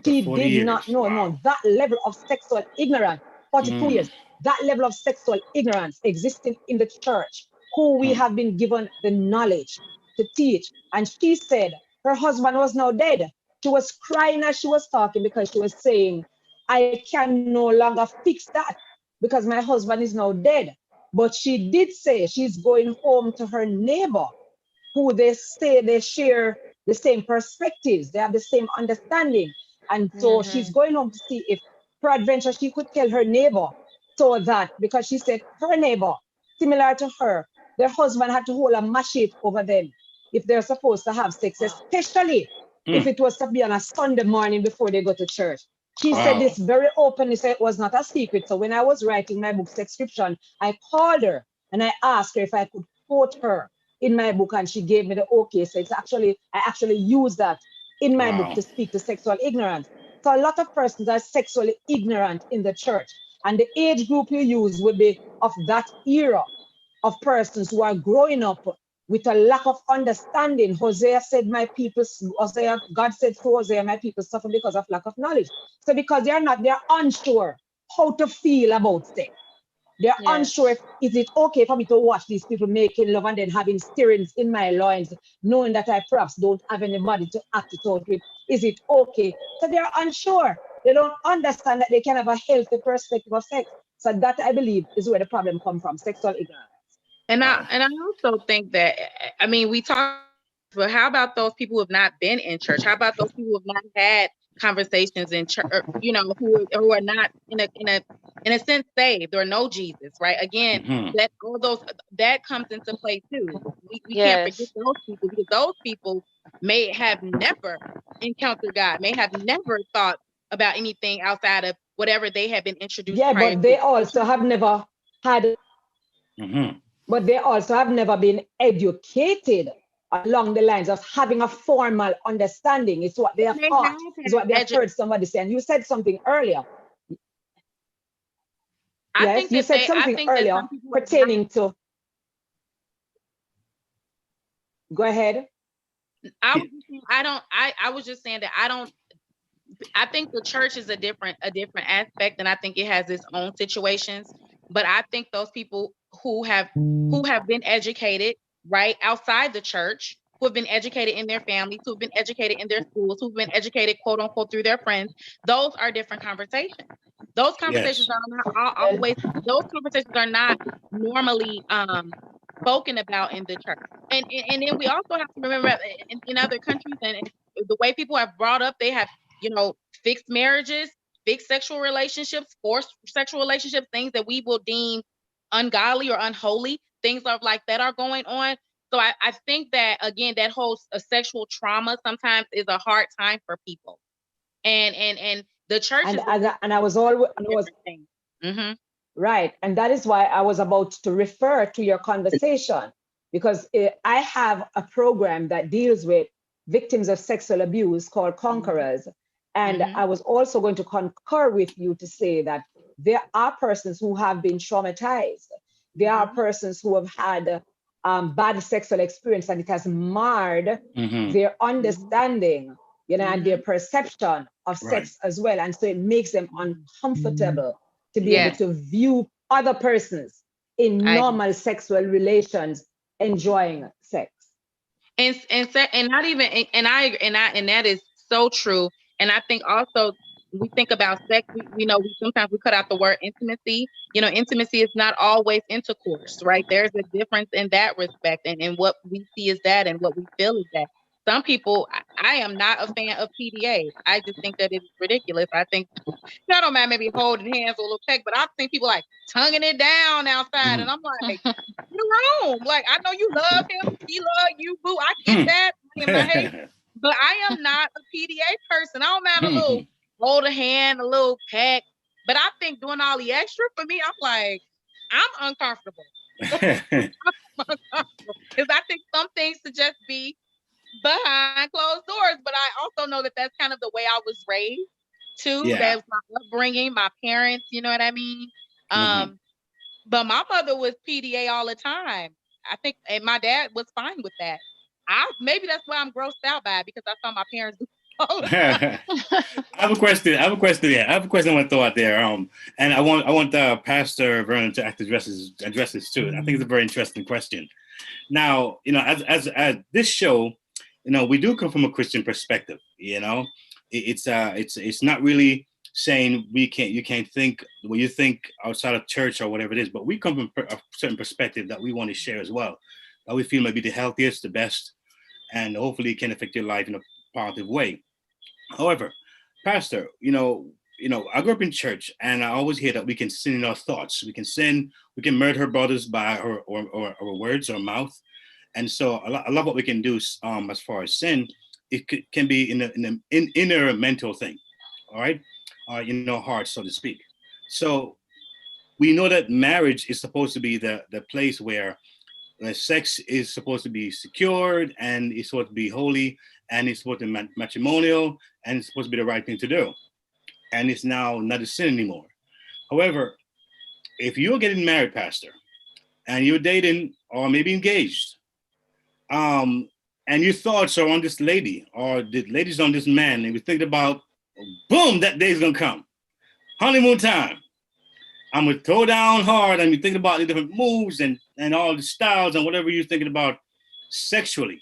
She did not know, no, that level of sexual ignorance, 42 years, that level of sexual ignorance existing in the church, who we have been given the knowledge to teach. And she said her husband was now dead. She was crying as she was talking because she was saying, I can no longer fix that because my husband is now dead. But she did say she's going home to her neighbor, who they say they share the same perspectives, they have the same understanding. And so she's going home to see if peradventure she could tell her neighbor, so that, because she said her neighbor, similar to her, their husband had to hold a machete over them if they're supposed to have sex, especially if it was to be on a Sunday morning before they go to church. She said this very openly, said it was not a secret. So when I was writing my book, Sexcription, I called her and I asked her if I could quote her in my book, and she gave me the okay. So it's actually, I actually use that in my book to speak to sexual ignorance. So a lot of persons are sexually ignorant in the church, and the age group you use would be of that era of persons who are growing up with a lack of understanding. Hosea said, my people, Hosea, God said to Hosea, my people suffer because of lack of knowledge. So because they're unsure how to feel about sex. They're unsure if is it okay for me to watch these people making love and then having stirrings in my loins, knowing that I perhaps don't have anybody to act it out with. Is it okay? So they're unsure. They don't understand that they can have a healthy perspective of sex. So that, I believe, is where the problem comes from, sexual ignorance. And I also think that, I mean, we talk, but how about those people who have not been in church? How about those people who have not had conversations in church, you know, who are not in a sense saved or know Jesus, right? Again, that all those that comes into play too. We can't forget those people, because those people may have never encountered God, may have never thought about anything outside of whatever they have been introduced. Yeah, but they also have never had. But they also have never been educated along the lines of having a formal understanding. It's what they have taught. It's what they have heard somebody say. And you said something earlier. Yes, you said something earlier pertaining to. Go ahead. I was just saying that I think the church is a different aspect, and I think it has its own situations. But I think those people who have been educated right outside the church, who have been educated in their families, who have been educated in their schools, who've been educated, quote unquote, through their friends, those are different conversations. Those conversations are not always. Those conversations are not normally spoken about in the church. And then we also have to remember in other countries and the way people have brought up, they have, you know, fixed marriages, fixed sexual relationships, forced sexual relationships, things that we will deem ungodly or unholy, things like that are going on. So I think that, again, that whole sexual trauma sometimes is a hard time for people. And the church right. And that is why I was about to refer to your conversation, because I have a program that deals with victims of sexual abuse called Conquerors. And I was also going to concur with you to say that there are persons who have been traumatized. There are persons who have had bad sexual experience, and it has marred their understanding, you know, and their perception of sex as well. And so it makes them uncomfortable to be able to view other persons in normal sexual relations enjoying sex. And not even, and that is so true. And I think also we think about sex, we know sometimes we cut out the word intimacy. You know, intimacy is not always intercourse, right? There's a difference in that respect, and what we see is that, and what we feel is that. some people, I am not a fan of PDA. I just think that it's ridiculous. I think I don't mind maybe holding hands or a little peck, but I've seen people like tonguing it down outside, and I'm like, you're wrong. Like, I know you love him, he love you, boo. I get that in my hate, but I am not a PDA person. I don't mind a little hold a hand, a little peck, but I think doing all the extra for me, I'm like, I'm uncomfortable. Because I think some things should just be behind closed doors. But I also know that that's kind of the way I was raised too. Yeah. That was my upbringing, my parents. You know what I mean? But my mother was PDA all the time. I think, and my dad was fine with that. Maybe that's why I'm grossed out by it, because I saw my parents do all the time. I have a question. I have a question. Yeah, I have a question I want to throw out there. And I want Pastor Vernon to address this too. I think it's a very interesting question. Now, you know, as this show, you know, we do come from a Christian perspective. You know, it's not really saying you can't think when you think outside of church or whatever it is, but we come from a certain perspective that we want to share as well, that we feel may be the healthiest, the best, and hopefully can affect your life in a positive way. However, Pastor, I grew up in church, and I always hear that we can sin in our thoughts. We can sin. We can murder our brothers by our words or mouth, and so a lot of what we can do, as far as sin, can be in an inner mental thing, all right, heart, so to speak. So we know that marriage is supposed to be the place where sex is supposed to be secured, and it's supposed to be holy, and it's supposed to be matrimonial, and it's supposed to be the right thing to do. And it's now not a sin anymore. However, if you're getting married, Pastor, and you're dating or maybe engaged, and your thoughts are on this lady or the ladies on this man, and you think about, boom, that day's gonna come, honeymoon time. I'm gonna throw down hard, and you're thinking about the different moves and all the styles and whatever you're thinking about sexually.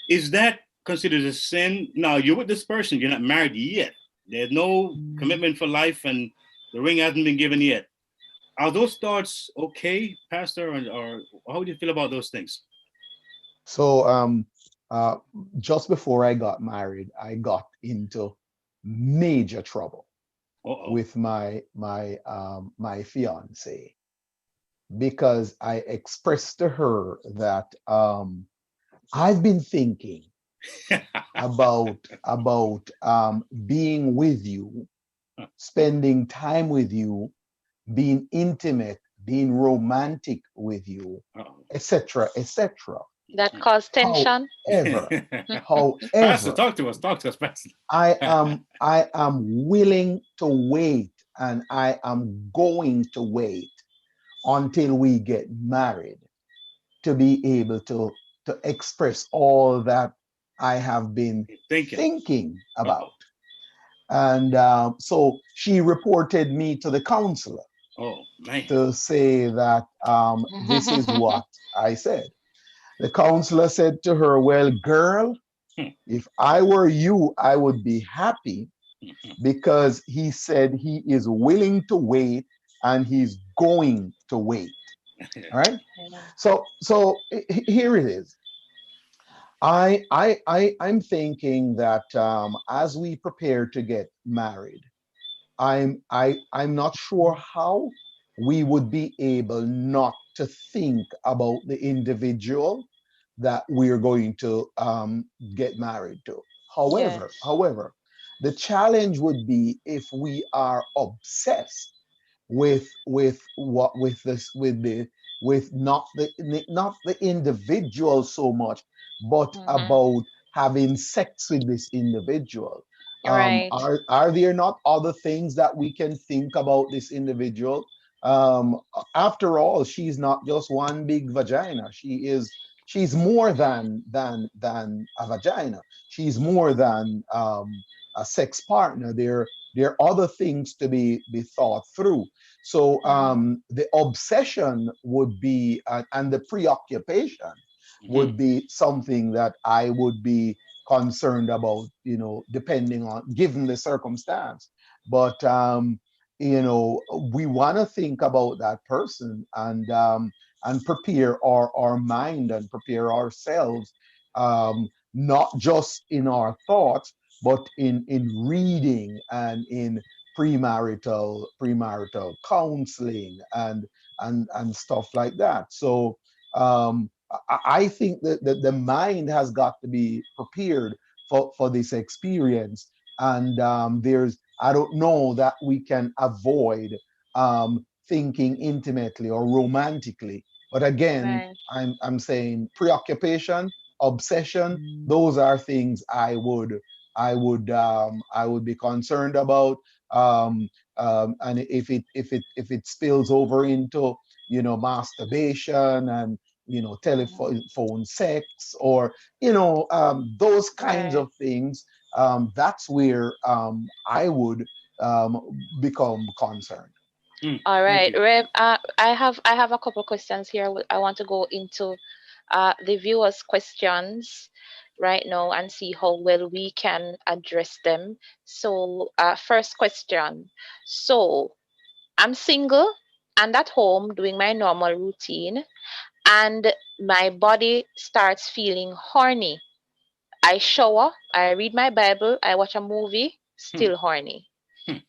Is that considered a sin? Now you're with this person, you're not married yet. There's no commitment for life, and the ring hasn't been given yet. Are those thoughts okay, Pastor, or how do you feel about those things? So just before I got married, I got into major trouble with my fiance, because I expressed to her that I've been thinking about being with you, spending time with you, being intimate, being romantic with you, etc., etc. That caused tension. However, Pastor, talk to us, Pastor. I am willing to wait, and I am going to wait until we get married to be able to express all that I have been thinking about. And so she reported me to the counselor to say that this is what I said. The counselor said to her, well, girl, if I were you, I would be happy, because he said he is willing to wait and he's going to wait. All right. So here it is. I'm thinking that as we prepare to get married, I'm not sure how we would be able not to think about the individual that we're going to get married to. However, the challenge would be if we are obsessed with not the individual so much, but about having sex with this individual. Right. Are there not other things that we can think about this individual? After all, she's not just one big vagina. She's more than a vagina. She's more than a sex partner. There are other things to be thought through. So the obsession would be, and the preoccupation would be something that I would be concerned about, depending on, given the circumstance. But we want to think about that person, and prepare our mind and prepare ourselves not just in our thoughts, but in reading and in premarital counseling and stuff like that. So I think that the mind has got to be prepared for this experience. And I don't know that we can avoid thinking intimately or romantically. But again, Right. I'm saying preoccupation, obsession, those are things I would be concerned about. Um, and if it spills over into, masturbation and, telephone sex, or, those kinds Right. of things, that's where I would become concerned. All Thank right, you. Rev. I have a couple questions here. I want to go into the viewers' questions right now and see how well we can address them. So, first question. So, I'm single and at home doing my normal routine, and my body starts feeling horny. I shower, I read my Bible, I watch a movie, still horny.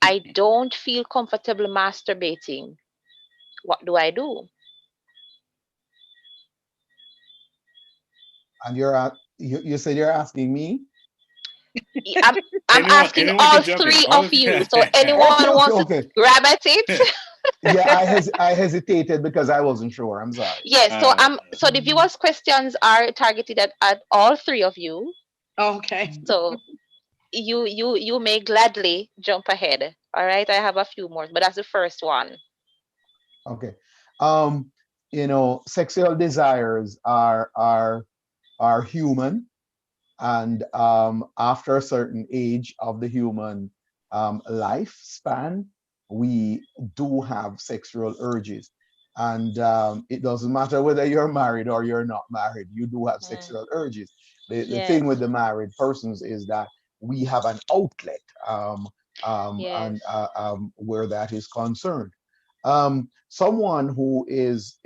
I don't feel comfortable masturbating. What do I do? And you said you're asking me? Y- I'm I'm asking Anyone all can jump in. three All of of you. So anyone Okay, okay, wants to okay. grab at it? Yeah, I hesitated because I wasn't sure. I'm sorry. Yes. So uh, so the viewers' questions are targeted at all three of you. Okay. So you may gladly jump ahead. All right. I have a few more, but that's the first one. Okay. Um, sexual desires are human, and after a certain age of the human lifespan, we do have sexual urges. And it doesn't matter whether you're married or you're not married, you do have Mm. sexual urges. The thing with Yes. the married persons is that we have an outlet, and Yes. where that is concerned. Someone who is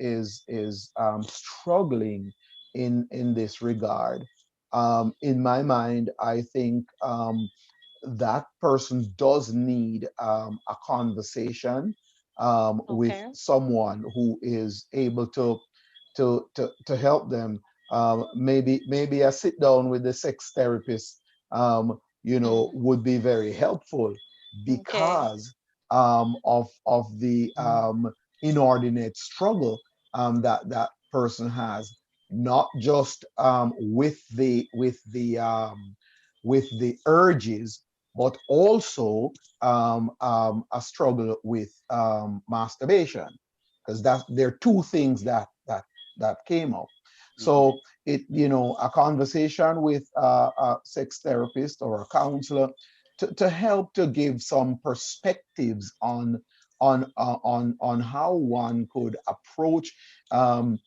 struggling in this regard, in my mind, I think that person does need a conversation with Okay. someone who is able to help them. Maybe a sit down with the sex therapist, Mm. would be very helpful, Okay. because of the inordinate struggle that person has, not just with the urges, but also a struggle with masturbation, because that there are two things that came up. mhm, So a conversation with a sex therapist or a counselor to help to give some perspectives on how one could approach those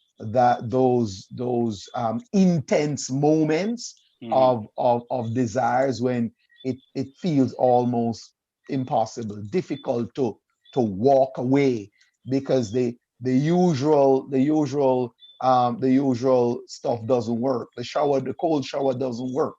intense moments mhm, of desires, when it feels almost impossible, difficult to walk away, because the usual stuff doesn't work. The cold shower doesn't work.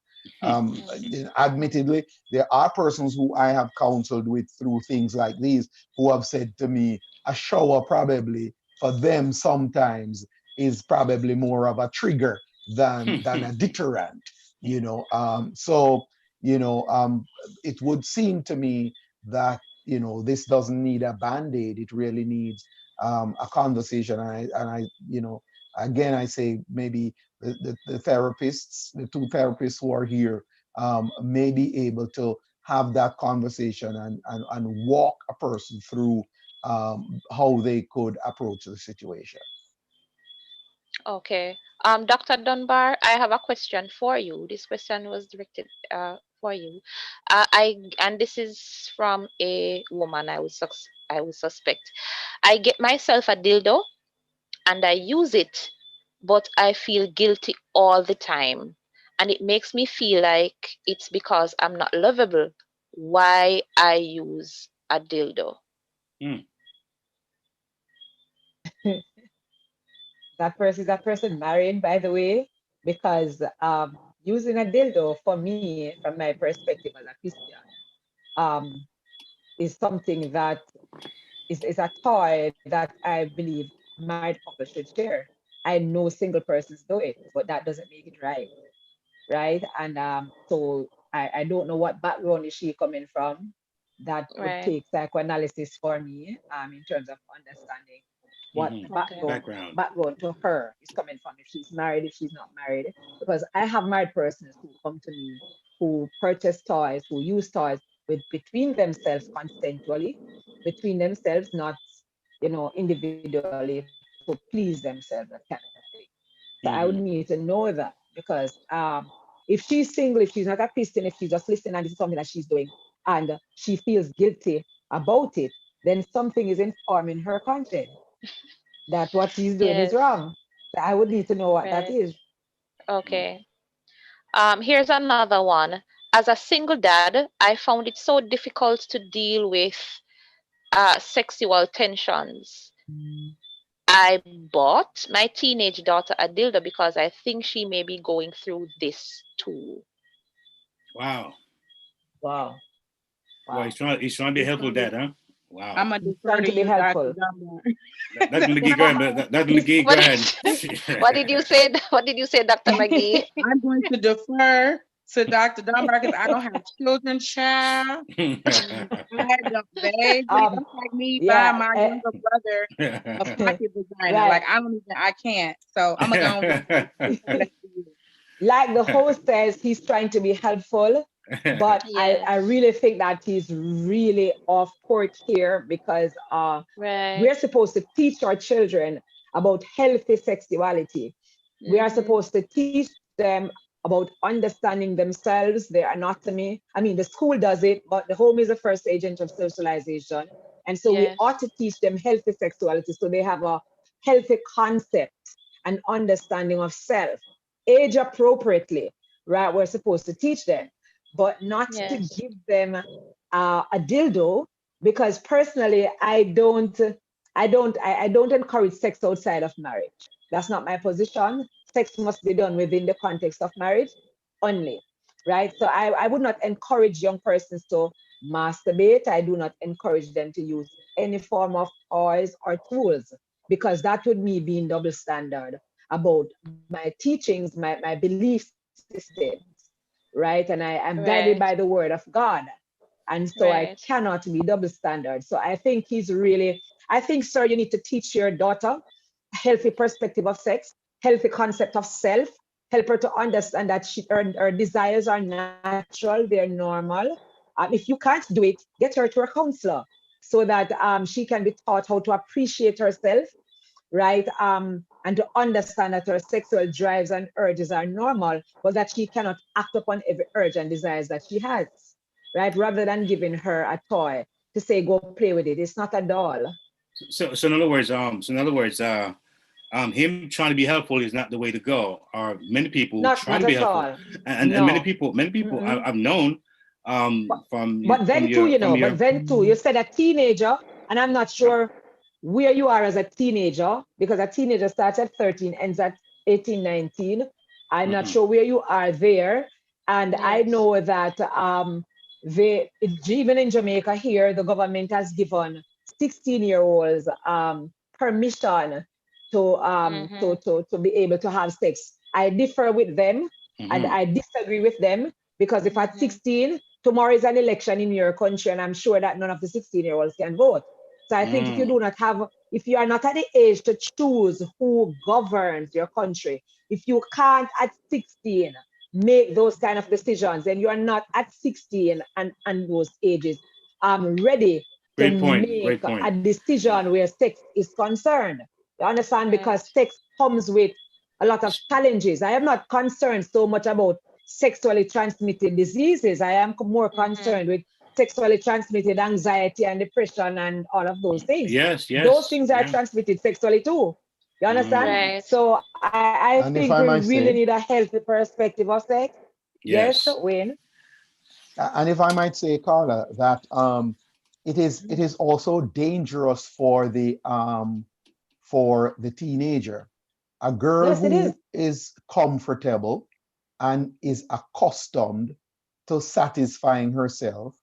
Admittedly, there are persons who I have counseled with through things like these, who have said to me, a shower probably for them sometimes is probably more of a trigger than a deterrent. So it would seem to me that this doesn't need a band-aid. It really needs a conversation. And I again, I say, maybe the therapists, the two therapists who are here, may be able to have that conversation and walk a person through how they could approach the situation. Okay. Dr. Dunbar, I have a question for you. This question was directed for you. And this is from a woman. I would suspect. I get myself a dildo and I use it, but I feel guilty all the time, and it makes me feel like it's because I'm not lovable. Why I use a dildo? mm. That person marrying, by the way, because using a dildo for me, from my perspective as a Christian, um, is something that is a toy that I believe married couples should share. I know single persons do it, but that doesn't make it right, right? And so I don't know what background is she coming from that would Right. take psychoanalysis for me in terms of understanding what Okay. background to her is coming from, if she's married, if she's not married. Because I have married persons who come to me who purchase toys, who use toys with between themselves consensually, between themselves, not individually to please themselves, that kind of a thing. So I would need to know that, because if she's single, if she's not a Christian, if she's just listening and this is something that she's doing and she feels guilty about it, then something is informing her conscience that what she's doing is Yes. wrong. So I would need to know what that Right. is. Okay. Here's another one. As a single dad, I found it so difficult to deal with sexual tensions. I bought my teenage daughter a dildo because I think she may be going through this too. Wow. Wow. Well, he's trying to be helpful with that, huh? Wow. I'm gonna He's defer trying to to be you, Dr. helpful. Dunbar. Dr. McGee, go ahead. Dr. McGee, go What ahead. what did you say? What did you say, Dr. McGee? I'm going to defer to Dr. Dunbar because I don't have children, child. I don't, baby, um, don't take me by yeah, my younger brother a pocket vagina. right. Like I can't. So I'm gonna go and let you. Like the host says, he's trying to be helpful, but I Yes. really think that he's really off court here, because Right. we're supposed to teach our children about healthy sexuality. We are Mm-hmm. supposed to teach them about understanding themselves, their anatomy. I mean, the school does it, but the home is the first agent of socialization. And so we Yes. ought to teach them healthy sexuality so they have a healthy concept and understanding of self, age appropriately, right? We're supposed to teach them, but not to Yes. give them a dildo, because personally, I don't encourage sex outside of marriage. That's not my position. Sex must be done within the context of marriage only, right? So I would not encourage young persons to masturbate. I do not encourage them to use any form of toys or tools, because that would me being double standard about my teachings, my belief systems, right? And I'm guided by the word Right. of God. And so I Right. cannot be double standard. So I think I think, sir, you need to teach your daughter a healthy perspective of sex, healthy concept of self, help her to understand that her desires are natural, they're normal. If you can't do it, get her to a counselor so that she can be taught how to appreciate herself, right? And to understand that her sexual drives and urges are normal, but that she cannot act upon every urge and desires that she has, right? Rather than giving her a toy to say, go play with it. It's not a doll. So in other words, him trying to be helpful is not the way to go. Or many people trying Not to be at helpful, all. and many No. people, Mm-mm. I've known But, from but then too, your. but then too, you said a teenager, and I'm not sure where you are as a teenager, because a teenager starts at 13, ends at 18, 19. I'm not Mhm. sure where you are there. And I Yes. know that even in Jamaica here, the government has given 16-year-olds permission Mm-hmm. to be able to have sex. I differ with them and Mhm. I disagree with them, because if at Mm-hmm. 16, tomorrow is an election in your country, and I'm sure that none of the 16-year-olds can vote. So I think Mm. if you are not at the age to choose who governs your country, if you can't at 16 make those kind of decisions, then you are not at 16 and those ages ready to Great point. make Great point. a decision where sex is concerned. You understand? Right. Because sex comes with a lot of challenges. I am not concerned so much about sexually transmitted diseases. I am more Mm-hmm. concerned with sexually transmitted anxiety and depression and all of those things. Yes. Those Yes. things are Yeah. transmitted sexually too. You understand? Mm. Right. So I And think if we I might really need say, a healthy perspective of sex. Yes, Yes. Wayne. and if I might say, Carla, that it is also dangerous for the teenager. A girl Yes, it is. who is comfortable and is accustomed to satisfying herself,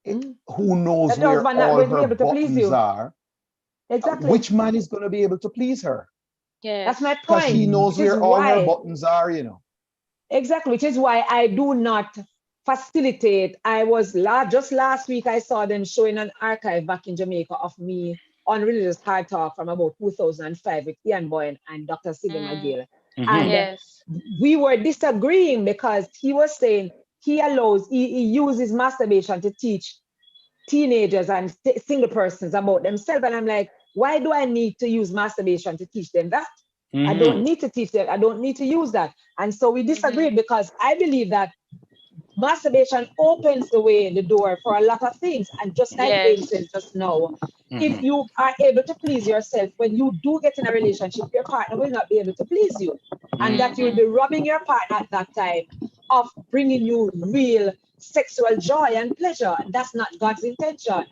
who knows That the where husband not all going to be her able to please buttons you. are, Exactly. which man is going to be able to please her? That's my Because point. she knows Which is where all her why, buttons are, you know. exactly, which is why I do not facilitate. I was just last week, I saw them showing an archive back in Jamaica of me on Religious Hard Talk from about 2005 with Ian Boyne and Dr. Sidney McGill. And we were disagreeing because he was saying he uses masturbation to teach teenagers and single persons about themselves. And I'm like, why do I need to use masturbation to teach them that? I don't need to teach them. I don't need to use that. And so we disagreed because I believe that masturbation opens the door for a lot of things. And just like Wayne said just now, if you are able to please yourself, when you do get in a relationship, your partner will not be able to please you. And that you'll be robbing your partner at that time of bringing you real sexual joy and pleasure. And that's not God's intention.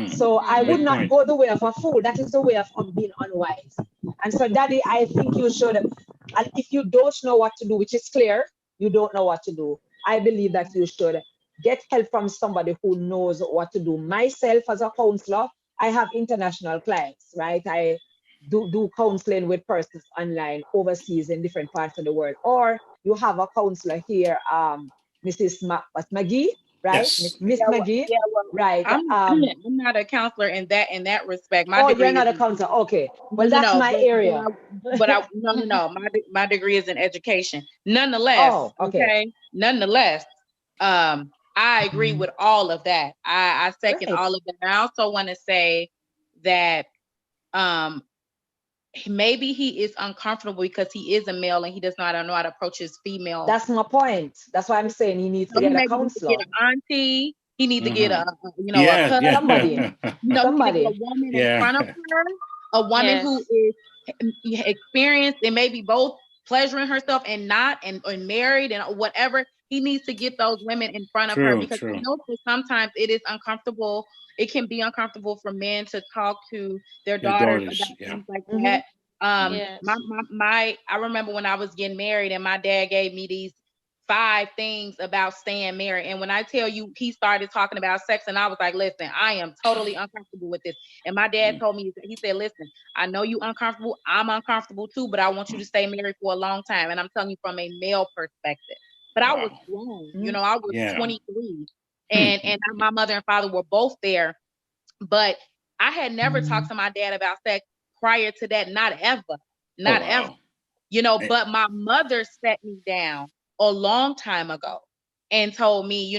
So I would not go the way of a fool. That is the way of being unwise. And so, Daddy, I think you should, and if you don't know what to do, which is clear, you don't know what to do, I believe that you should get help from somebody who knows what to do. Myself, as a counselor, I have international clients, right? I do counseling with persons online overseas in different parts of the world. Or you have a counselor here, Mrs. McGee, right? Yes. Miss McGee, right? I'm not a counselor in that respect. My Oh, degree you're not a is counselor. Okay. Well, that's no, my area. but I no. My degree is in education. Nonetheless, okay. Nonetheless, I agree with all of that. I second all of that. I also want to say that maybe he is uncomfortable because he is a male and he does not know how to approach his female. That's my point. That's why I'm saying he needs to get a counselor. He needs to get an auntie. He needs to get a somebody. he needs to Somebody. get a woman in front of her, a woman who is experienced and maybe both pleasuring herself and not and married and whatever. He needs to get those women in front of her because I know that sometimes it is uncomfortable. It can be uncomfortable for men to talk to their daughters about things like that. I remember when I was getting married and my dad gave me these 5 things about staying married. And when I tell you, he started talking about sex and I was like, listen, I am totally uncomfortable with this. And my dad told me, he said, listen, I know you uncomfortable. I'm uncomfortable too, but I want you to stay married for a long time. And I'm telling you from a male perspective. But I was grown, I was 23 and my mother and father were both there. But I had never talked to my dad about sex prior to that. Not ever. But my mother sat me down a long time ago and told me,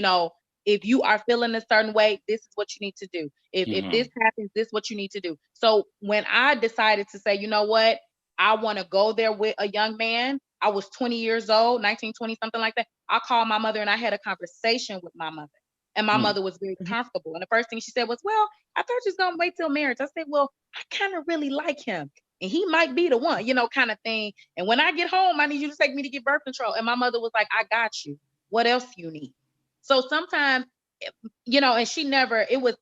if you are feeling a certain way, this is what you need to do. If this happens, this is what you need to do. So when I decided to say, you know what, I want to go there with a young man, I was 20 years old, 19, 20, something like that. I called my mother and I had a conversation with my mother. And my mother was very comfortable. And the first thing she said was, well, I thought you was going to wait till marriage. I said, well, I kind of really like him. And he might be the one, kind of thing. And when I get home, I need you to take me to get birth control. And my mother was like, I got you. What else you need? So sometimes, and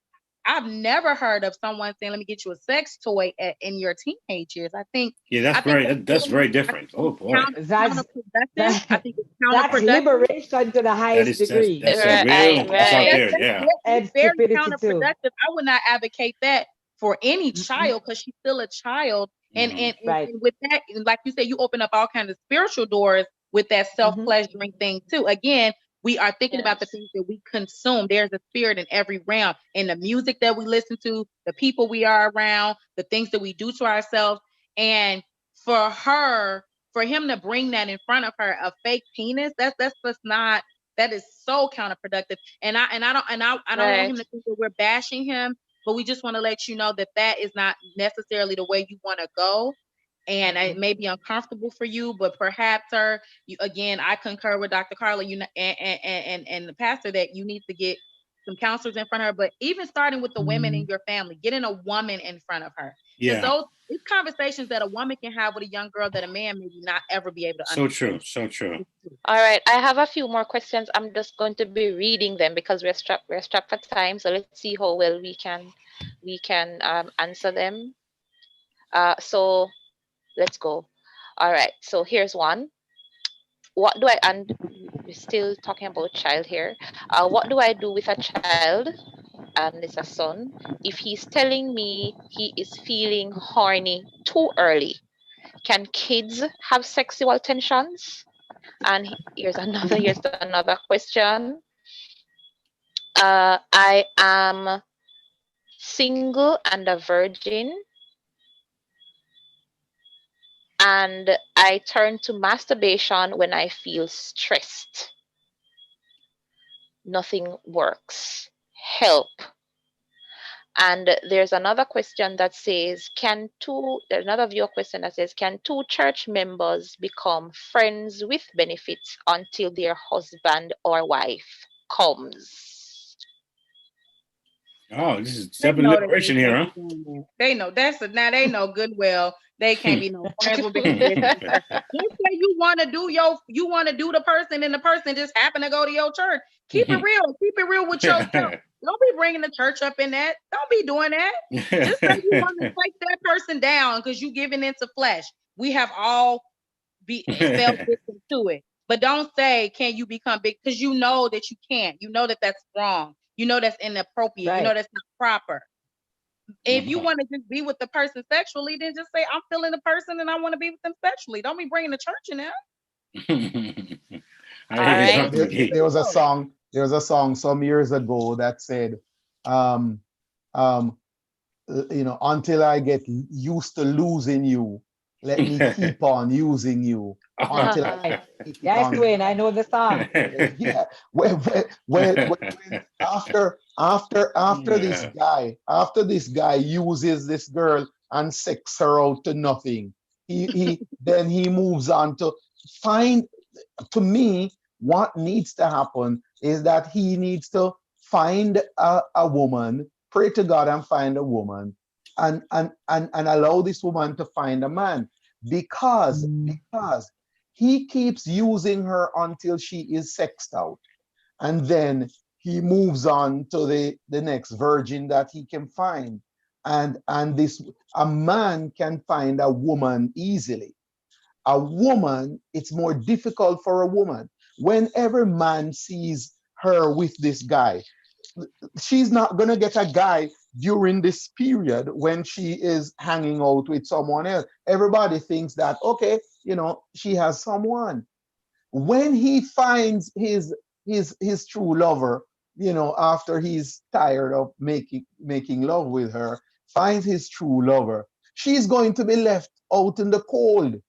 I've never heard of someone saying, let me get you a sex toy in your teenage years. I think. That's very different. Oh boy. I think it's counterproductive. That's liberation to the highest degree. That's a real, it's out there, yeah. It's very counterproductive. I would not advocate that for any child because she's still a child. And with that, like you said, you open up all kinds of spiritual doors with that self-pleasuring thing too. Again, we are thinking about the things that we consume. There's a spirit in every realm, in the music that we listen to, the people we are around, the things that we do to ourselves. And for him to bring that in front of her, a fake penis, that's just not. That is so counterproductive. And I don't want him to think that we're bashing him. But we just want to let you know that is not necessarily the way you want to go. And it may be uncomfortable for you, but perhaps, sir, I concur with Dr. Carla, and the pastor that you need to get some counselors in front of her. But even starting with the women in your family, getting a woman in front of her. Because these conversations that a woman can have with a young girl that a man maybe not ever be able to understand. So true. All right, I have a few more questions. I'm just going to be reading them because we're strapped for time. So let's see how well we can answer them. So let's go. All right, so here's one. what do I, and we're still talking about child here. What do I do with a child, and it's a son, if he's telling me he is feeling horny too early? Can kids have sexual tensions? And here's another question. I am single and a virgin, and I turn to masturbation when I feel stressed. Nothing works. Help. And there's another question that says, there's another viewer question that says, can two church members become friends with benefits until their husband or wife comes? Oh, this is They seven know that liberation they here, can't huh? be doing that. They know now they know good well they can't be no friends with benefits. Just say you want to do the person and the person just happen to go to your church. Keep it real. Keep it real with yourself. Don't be bringing the church up in that. Don't be doing that. Just say you want to take that person down because you giving into flesh. We have all fell victim to it. But don't say, can you become big? Because you know that you can't. You know that that's wrong. You know that's inappropriate. Right. You know that's not proper. If you want to just be with the person sexually, then just say, I'm feeling the person and I want to be with them sexually. Don't be bringing the church in there. All right. There was a song some years ago that said, until I get used to losing you, let me keep on using you until I keep Yes, on. Dwayne, I know the song. Yeah. When after this guy uses this girl and sex her out to nothing, then he moves on to find. To me, what needs to happen is that he needs to find a woman, pray to God and find a woman, and allow this woman to find a man, because he keeps using her until she is sexed out, and then he moves on to the next virgin that he can find, and a man can find a woman easily. A woman, it's more difficult for a woman. Whenever man sees her with this guy, she's not going to get a guy during this period when she is hanging out with someone else. Everybody thinks that, okay, she has someone. When he finds his true lover, after he's tired of making love with her, finds his true lover, she's going to be left out in the cold.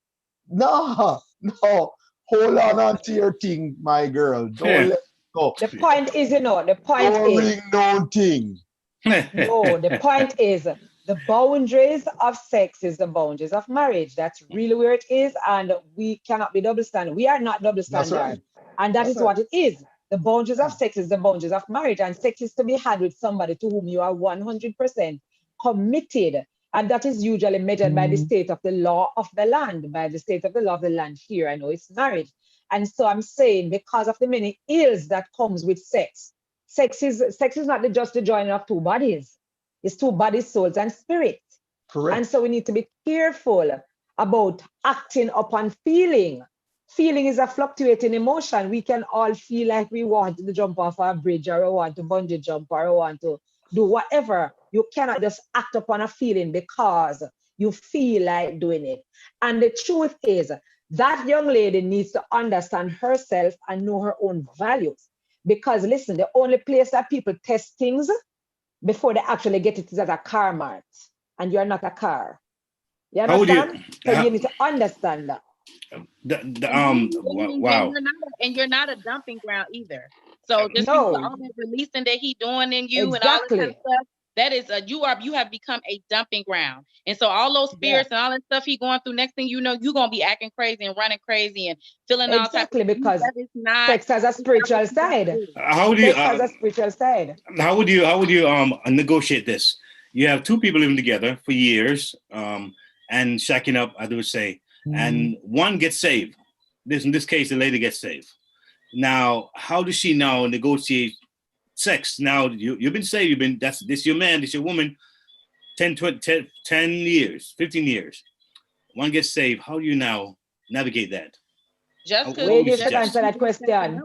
No, hold on to your thing, my girl. Don't let go. The point is, the point Don't is, ring no thing. no, the point is, the boundaries of sex is the boundaries of marriage. That's really where it is, and we cannot be double standard. We are not double That's standard, right. and That's is right. what it is. The boundaries of sex is the boundaries of marriage, and sex is to be had with somebody to whom you are 100% committed. And that is usually measured by the state of the law of the land, by the state of the law of the land here. I know it's marriage. And so I'm saying, because of the many ills that comes with sex, sex is not just the joining of two bodies. It's two bodies, souls, and spirit. Correct. And so we need to be careful about acting upon feeling. Feeling is a fluctuating emotion. We can all feel like we want to jump off a bridge, or we want to bungee jump, or we want to do whatever. You cannot just act upon a feeling because you feel like doing it. And the truth is, that young lady needs to understand herself and know her own values. Because listen, the only place that people test things before they actually get it is at a car mart. And you're not a car. You understand? So you need to understand that. Wow. And you're not a dumping ground either. So just No. all that releasing that he doing in you Exactly. and all that kind of stuff, that is you have become a dumping ground. And so all those spirits and all that stuff he going through, next thing you know, you're gonna be acting crazy and running crazy and feeling all type of because that is not sex has a spiritual side. How would you Sex has a spiritual side. How would you negotiate this? You have two people living together for years, and shacking up, I would say, and one gets saved. In this case, the lady gets saved. Now, how does she now negotiate sex? Now you've been saved. This your man, this your woman. 10 years, 15 years. One gets saved. How do you now navigate that? Just Oh, because what Wait, we you should suggest? answer that question.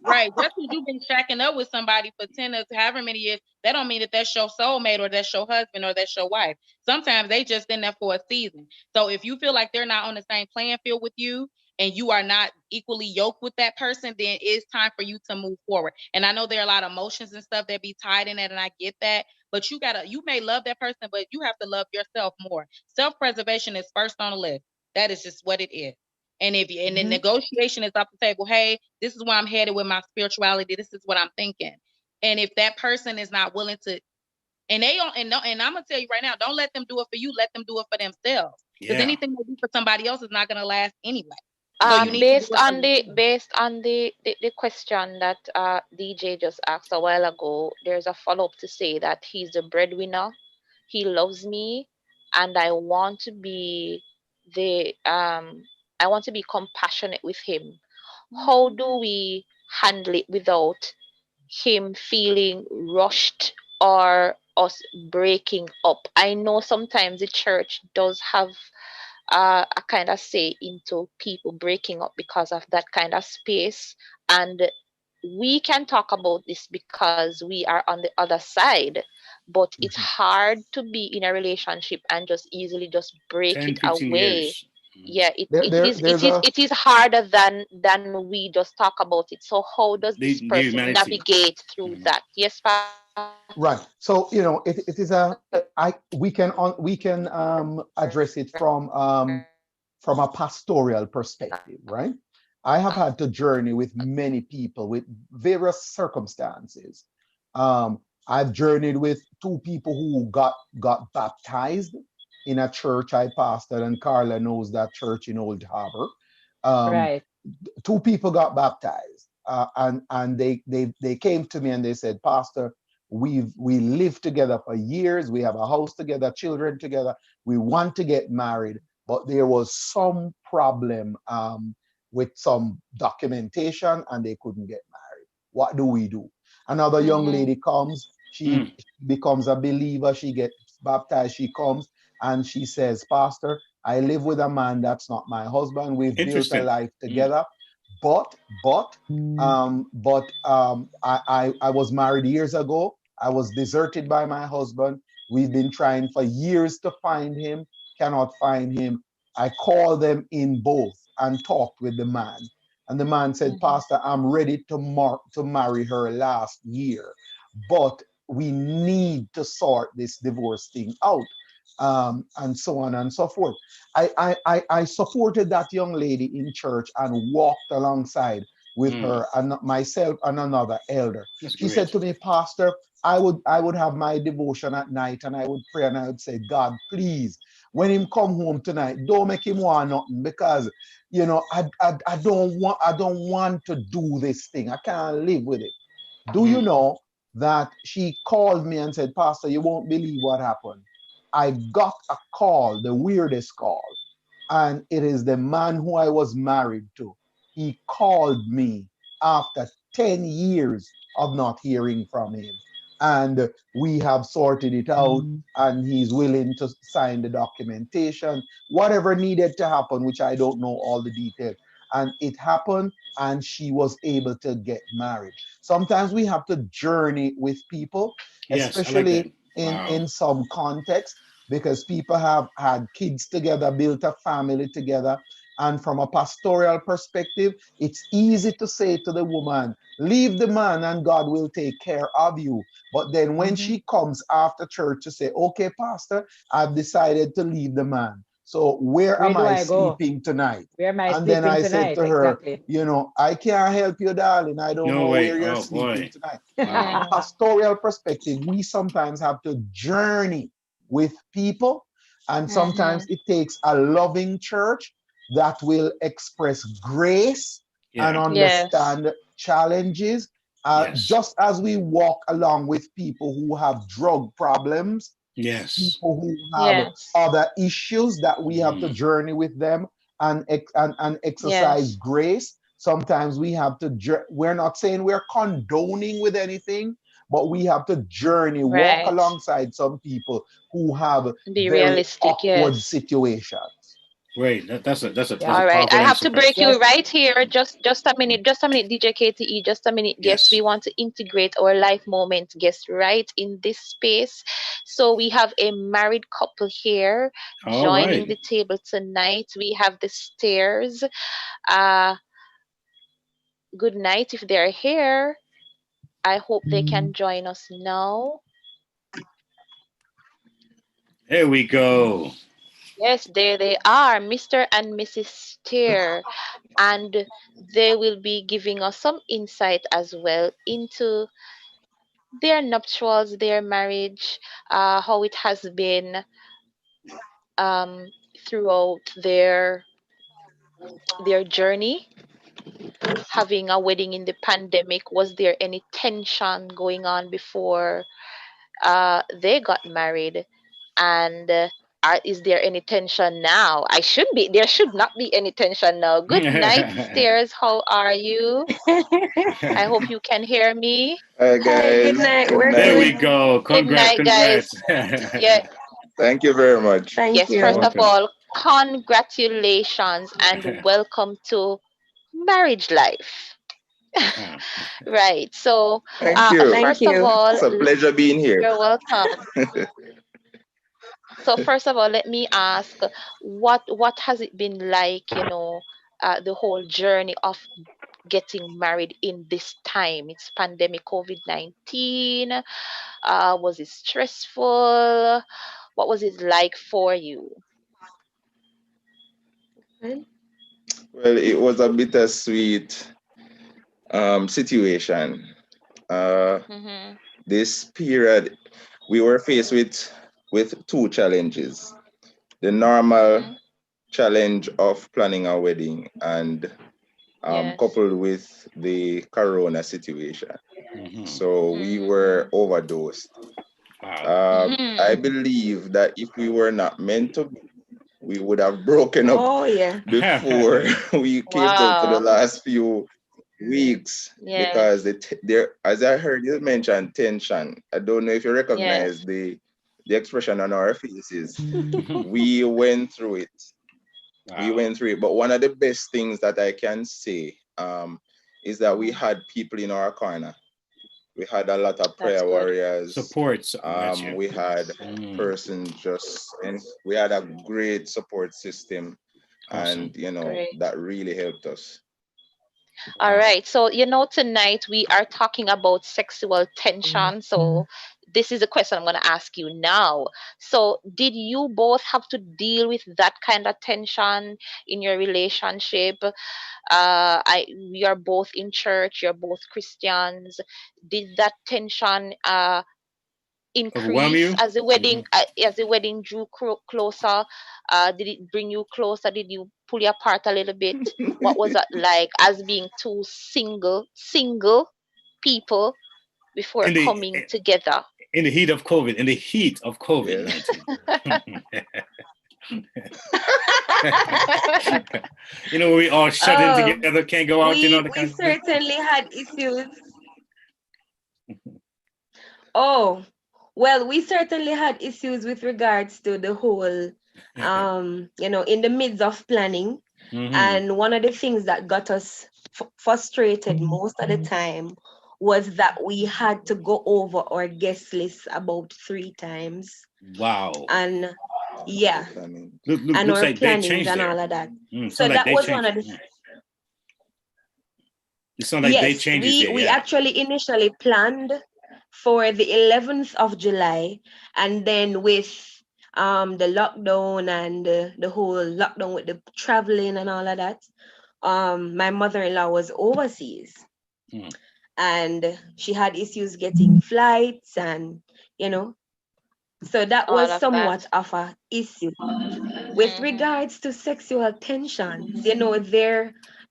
right, just because you've been shacking up with somebody for 10 or however many years, that don't mean that that's your soulmate or that's your husband or that's your wife. Sometimes they just in there for a season. So if you feel like they're not on the same playing field with you and you are not equally yoked with that person, then it's time for you to move forward. And I know there are a lot of emotions and stuff that be tied in that, and I get that. But you may love that person, but you have to love yourself more. Self-preservation is first on the list. That is just what it is. And if you, and the negotiation is off the table, hey, this is where I'm headed with my spirituality. This is what I'm thinking. And if that person is not willing to, and they don't, and no, and I'm gonna tell you right now, don't let them do it for you. Let them do it for themselves. Because Yeah. anything they do for somebody else is not gonna last anyway. So you need to do Based it for on yourself. the question that DJ just asked a while ago, there's a follow-up to say that he's the breadwinner, he loves me, and I want to be compassionate with him. How do we handle it without him feeling rushed or us breaking up? I know sometimes the church does have a kind of say into people breaking up because of that kind of space. And we can talk about this because we are on the other side, but it's hard to be in a relationship and just easily just break 10, it 15 away. years. Yeah, There's a it is harder than we just talk about it. So how does The this person humanity. navigate through that? Yes, Pastor. right. So it is a I we can address it from a pastoral perspective, right? I have had to journey with many people with various circumstances. I've journeyed with two people who got baptized in a church I pastored, and Carla knows that church in Old Harbor. Um, Right. Two people got baptized, and they came to me and they said, Pastor, we lived together for years. We have a house together, children together. We want to get married, but there was some problem with some documentation, and they couldn't get married. What do we do? Another young lady comes. She Mm. becomes a believer. She gets baptized. She comes and she says, Pastor, I live with a man that's not my husband. We've built a Interesting. life Mm. together. But I was married years ago. I was deserted by my husband. We've been trying for years to find him, cannot find him. I called them in both and talked with the man. And the man said, Pastor, I'm ready to marry her last year, but we need to sort this divorce thing out. And so on and so forth. I supported that young lady in church and walked alongside with her and myself and another elder. That's She said great. to me, Pastor, I would have my devotion at night and I would pray and I would say, God, please, when him come home tonight, don't make him want nothing, because I don't want to do this thing. I can't live with it. Do you know that she called me and said, Pastor, you won't believe what happened. I got a call, the weirdest call, and it is the man who I was married to. He called me after 10 years of not hearing from him. And we have sorted it out, and he's willing to sign the documentation, whatever needed to happen, which I don't know all the details. And it happened, and she was able to get married. Sometimes we have to journey with people, Yes, I like that. especially Wow. in some context, because people have had kids together, built a family together. And from a pastoral perspective, it's easy to say to the woman, leave the man and God will take care of you. But then when she comes after church to say, okay, Pastor, I've decided to leave the man. So where Where am do I I go? sleeping tonight? Where am I And then sleeping I said tonight? to her, Exactly. I can't help you, darling. I don't No know way. where you're Oh sleeping boy. tonight. From Wow. a pastoral perspective, we sometimes have to journey with people, and sometimes it takes a loving church that will express grace and Yeah. Yes. understand challenges, Yes. just as we walk along with people who have drug problems, Yes. people who have Yes. other issues, that we have to journey with them and exercise Yes. grace. Sometimes we have to, we're not saying we're condoning with anything, but we have to journey, walk Right. alongside some people who have Be very realistic. awkward Yes. situations. Great. That's Yeah. All a right, powerful I have answer, to break Pastor. you Yes. right here. Just a minute, DJ KTE, just a minute. Yes, we Yes. want to integrate our life moment guest right in this space. So we have a married couple here All joining right. the table tonight. We have the stairs. Uh, good night if they're here. I hope they can join us now. There we go. Yes, there they are, Mr. and Mrs. Steer. And they will be giving us some insight as well into their nuptials, their marriage, how it has been um, throughout their journey. Having a wedding in the pandemic, was there any tension going on before they got married? And is there any tension now? There should not be any tension now. Good night, Stairs. How are you? I hope you can hear me. Hi Hi, good guys, night. good We're There night. we good. go. Good Congrats, night, guys. congrats. Yeah, Thank you very much. Thank yes, You're first you. of welcome. all, congratulations and welcome to marriage life. Uh-huh. Right. So, Thank you. Thank first of you. all, It's a pleasure being here. you're welcome. So, first of all, let me ask, what has it been like, the whole journey of getting married in this time? It's pandemic COVID-19. Was it stressful? What was it like for you? Well, Well, it was a bittersweet situation. Uh, Mm-hmm. this period, we were faced with two challenges: the normal Mm-hmm. challenge of planning a wedding, and Yes. coupled with the corona situation. Hmm. So we were Mm-hmm. overdosed. Wow. I Mm-hmm. believe that if we were not meant to, we would have broken up oh yeah. before we came down to the Wow. last few weeks, because Yes. there, as I heard you mention tension. I don't know if you Yes. recognize the expression on our faces. We went through it. We Wow. went through it. But one of the best things that I can say is that we Mm-hmm. had people in our corner. We had a lot of That's prayer good. warriors. Supports. Got you. We had Mm. person just, and we had a great support system, Awesome. and Great. that really helped us. All Wow. right. So, tonight we are talking about sexual tension. So, this is a question I'm going to ask you now. So, did you both have to deal with that kind of tension in your relationship? You're both in church, you're both Christians. Did that tension Overwhelm increase you? Hmm. as the wedding drew closer? Did it bring you closer? Did you pull you apart a little bit? What was that like as being two single people before In the coming together? in the heat of COVID. In the heat of Yeah. COVID-19. We all shut in Oh, together, can't go out, we the we kind of thing. certainly had issues. Oh, well, we certainly had issues with regards to the whole, in the midst of planning. Hmm. And one of the things that got us frustrated most of the time was that we had to go over our guest list about 3 times. Wow. And yeah, Planning. and Looks our like they plannings changed and there. all of that. So Sound like that they was one changed. of the It sound like they yes, changed it we there, we yeah. actually initially planned for the 11th of July, and then with the lockdown and the whole lockdown with the traveling and all of that, my mother-in-law was overseas, Hmm. and she had issues getting flights, and so that All was of that. somewhat of a issue. With Hmm. regards to sexual tensions,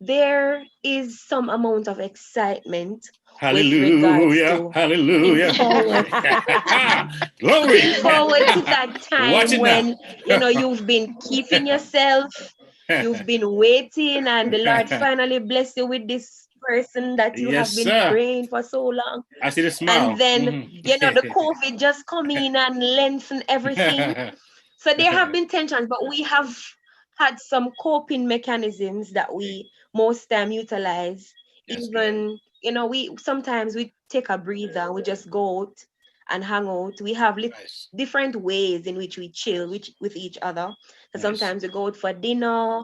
there is some amount of excitement with regards Hallelujah. to looking Hallelujah. forward Glory. looking forward to that Watch time it now. when you've been keeping yourself, you've been waiting, and the Lord finally bless you with this person that you Yes, have been sir. praying for so long. I see the And smile. then Mhm. the COVID just come in and lengthen everything. So there have been tensions, but we have had some coping mechanisms that we most time utilize. That's Even, you know, we sometimes we take a breather, we just go out and hang out. We have nice. different ways in which we chill with each other. So Nice. sometimes we go out for dinner,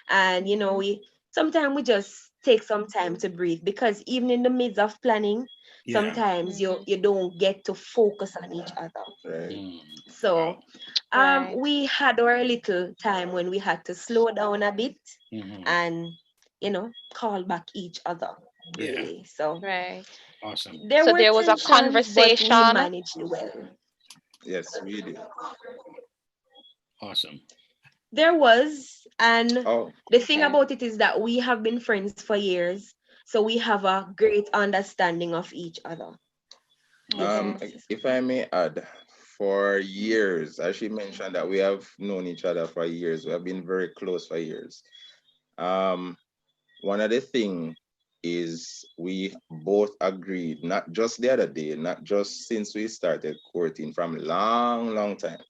and you know, we sometimes we just take some time to breathe, because even in the midst of planning, Yeah. sometimes you don't get to focus on each other. Mm. So Right. we had our little time when we had to slow down a bit Mhm. and, you know, call back each other, Yeah. really. So Right. Awesome. there So were there was a tensions, but we conversation. managed well. Yes, we did. Awesome. There was, and Oh, the thing Okay. about it is that we have been friends for years, so we have a great understanding of each other. Okay. if I may add, for years, as she mentioned that we have known each other for years, we have been very close for years. Um, one of the things is we both agreed, not just the other day, not just since we started courting, from a long, long time,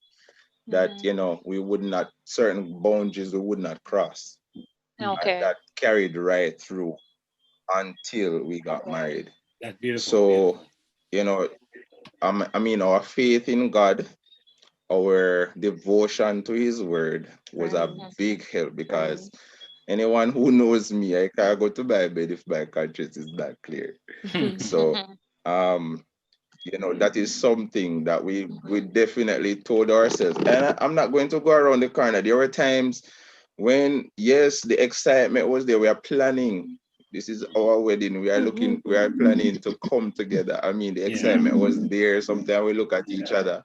that you know we would not, certain boundaries we would not cross, and Okay. that carried right through until we got married. That's beautiful. So you know, I mean, our faith in God, our devotion to His Word was a Right. big help, because anyone who knows me, I can't go to my bed if my conscience is not clear. So, you know, that is something that we definitely told ourselves. And I'm not going to go around the corner. There were times when, yes, the excitement was there. We are planning. This is our wedding. We are looking, we are planning to come together. I mean, the excitement was there. Sometimes we look at each other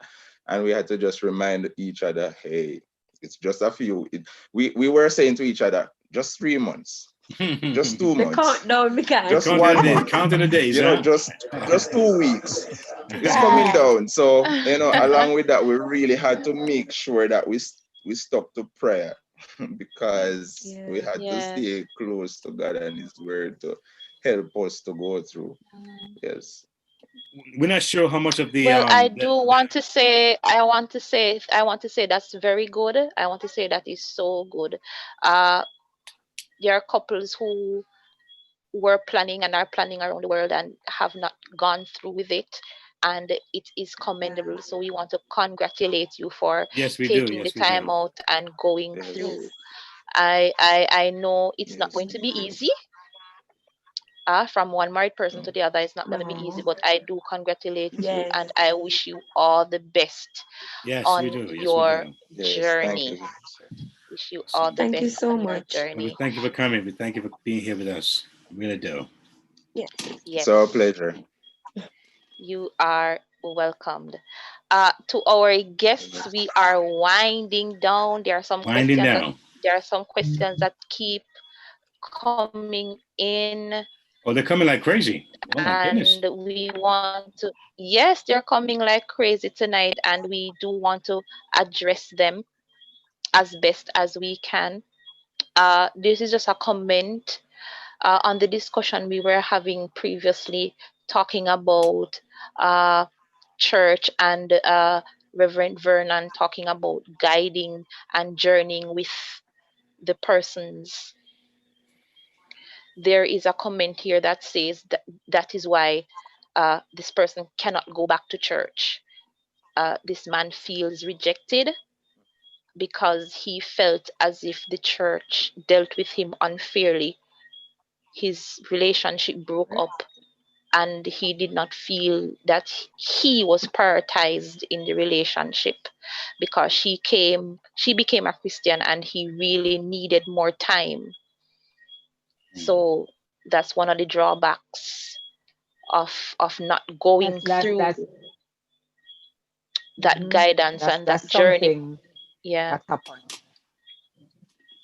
and we had to just remind each other, hey, it's just a few. We were saying to each other, just 3 months, just 2 The months, countdown began. just Counting 1 the days. month, Counting the days, you know, huh? just 2 weeks. It's coming Right. down. So, you know, along with that, we really had to make sure that we stuck to prayer, because we Yeah. had to Yes. stay close to God and His Word to help us to go through. Yes. We're not sure how much of the Well, I do want to say, I want to say that's very good. I want to say that is so good. Uh, there are couples who were planning and are planning around the world and have not gone through with it, and it is commendable. So we want to congratulate you for yes, we do. taking the Yes, we do. time out and going Yes. through. I know it's not going Yes. to be easy. From one married person to the other, it's not going to be easy, No. but I do congratulate you Yes. and I wish you all the best Yes, we on do. Yes, we your do. Yes. Thank journey. you. Wish you all Awesome. the Thank you best so on your much. And we journey. thank you for coming. We thank you for being here with us. We really do. Yes. It's our Yes, pleasure. you are welcomed. To our guests, we are winding down. Winding down. There are some questions that keep coming in, Oh, they're coming like crazy. Oh my and goodness. we want to, yes, they're coming like crazy tonight, and we do want to address them as best as we can. This is just a comment on the discussion we were having previously, talking about uh, church, and Reverend Vernon talking about guiding and journeying with the persons. There is a comment here that says that is why this person cannot go back to church. This man feels rejected because he felt as if the church dealt with him unfairly. His relationship broke up, and he did not feel that he was prioritized in the relationship, because she became a Christian and he really needed more time. So that's one of the drawbacks of not going through that guidance and that That's journey. something Yeah. that happened.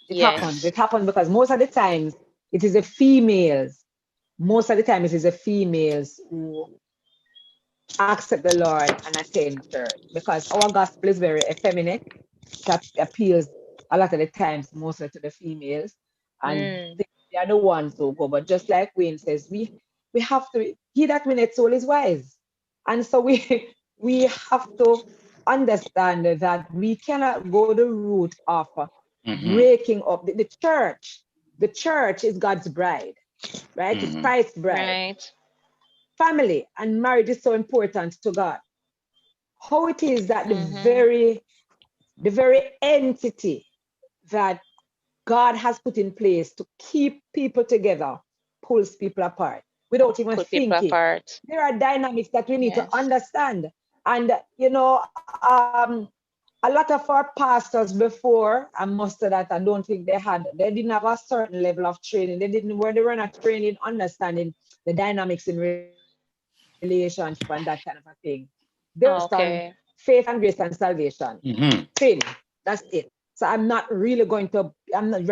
It happens. Yes. It happens because most of the times it is the females. Most of the time it is the females who accept the Lord and attend church, because our gospel is very effeminate. That appeals a lot of the times mostly to the females, and Mm. they are the ones who go. But just like Wayne says, we have to, he that winneth soul is wise, and so we we have to understand that we cannot go the route of breaking up. The church is God's bride, right? It's Christ's bride. Right. Family and marriage is so important to God. How it is that the very entity that God has put in place to keep people together pulls people apart without even Put people thinking. apart. There are dynamics that we need to Yes. understand. And, a lot of our pastors before, I must say that I don't think they didn't have a certain level of training. They were not trained in understanding the dynamics in relationship and that kind of a thing. They're just on Okay. faith and grace and salvation. Sin. That's it. So I'm not really going to, I'm not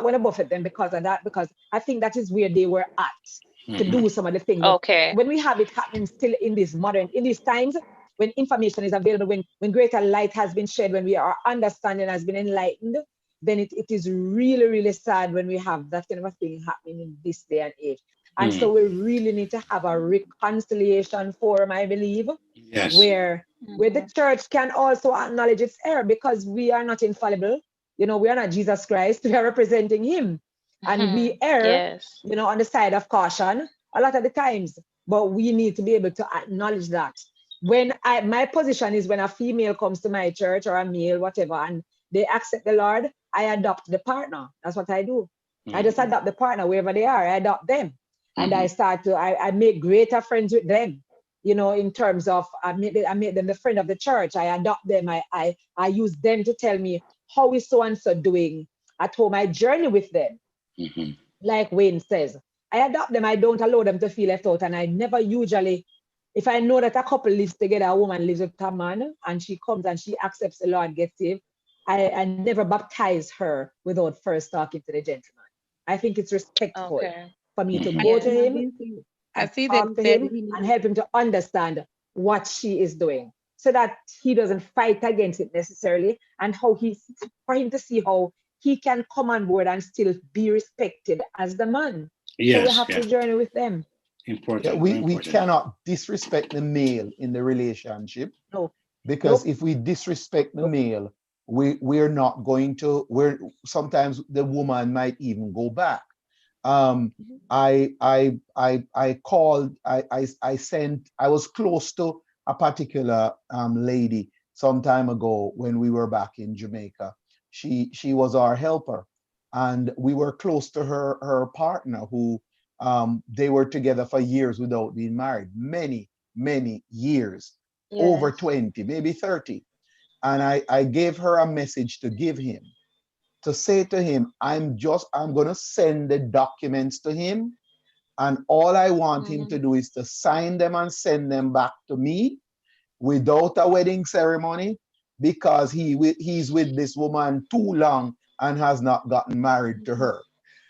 going to buffet them because of that, because I think that is where they were at to do some of the things. But Okay. when we have it happening still in these times, when information is available, when greater light has been shed, when our understanding has been enlightened, then it is really, really sad when we have that kind of a thing happening in this day and age. And so we really need to have a reconciliation forum, I believe, where the church can also acknowledge its error, because we are not infallible. We are not Jesus Christ. We are representing him. And we err, on the side of caution a lot of the times. But we need to be able to acknowledge that. My position is, when a female comes to my church, or a male, whatever, and they accept the Lord, I adopt the partner. That's what I do. I just adopt the partner wherever they are. I adopt them. And I make greater friends with them, in terms of, I make them the friend of the church. I adopt them. I use them to tell me, how is so-and-so doing at home. I journey with them. Like Wayne says, I adopt them. I don't allow them to feel left out. And I never usually, if I know that a couple lives together, a woman lives with a man, and she comes and she accepts the Lord, gets saved, I never baptize her without first talking to the gentleman. I think it's respectful for me to go to him, I see talk that to him, and help him to understand what she is doing, so that he doesn't fight against it necessarily, and for him to see how he can come on board and still be respected as the man. So we have to journey with them. Important. We cannot disrespect the male in the relationship. No. Because if we disrespect the male, we're not going to, sometimes the woman might even go back. I was close to a particular lady some time ago when we were back in Jamaica. She was our helper, and we were close to her partner, who they were together for years without being married, many years, over 20, maybe 30. And I gave her a message to give him, to say to him, I'm going to send the documents to him, and all I want him to do is to sign them and send them back to me without a wedding ceremony, because he's with this woman too long and has not gotten married to her.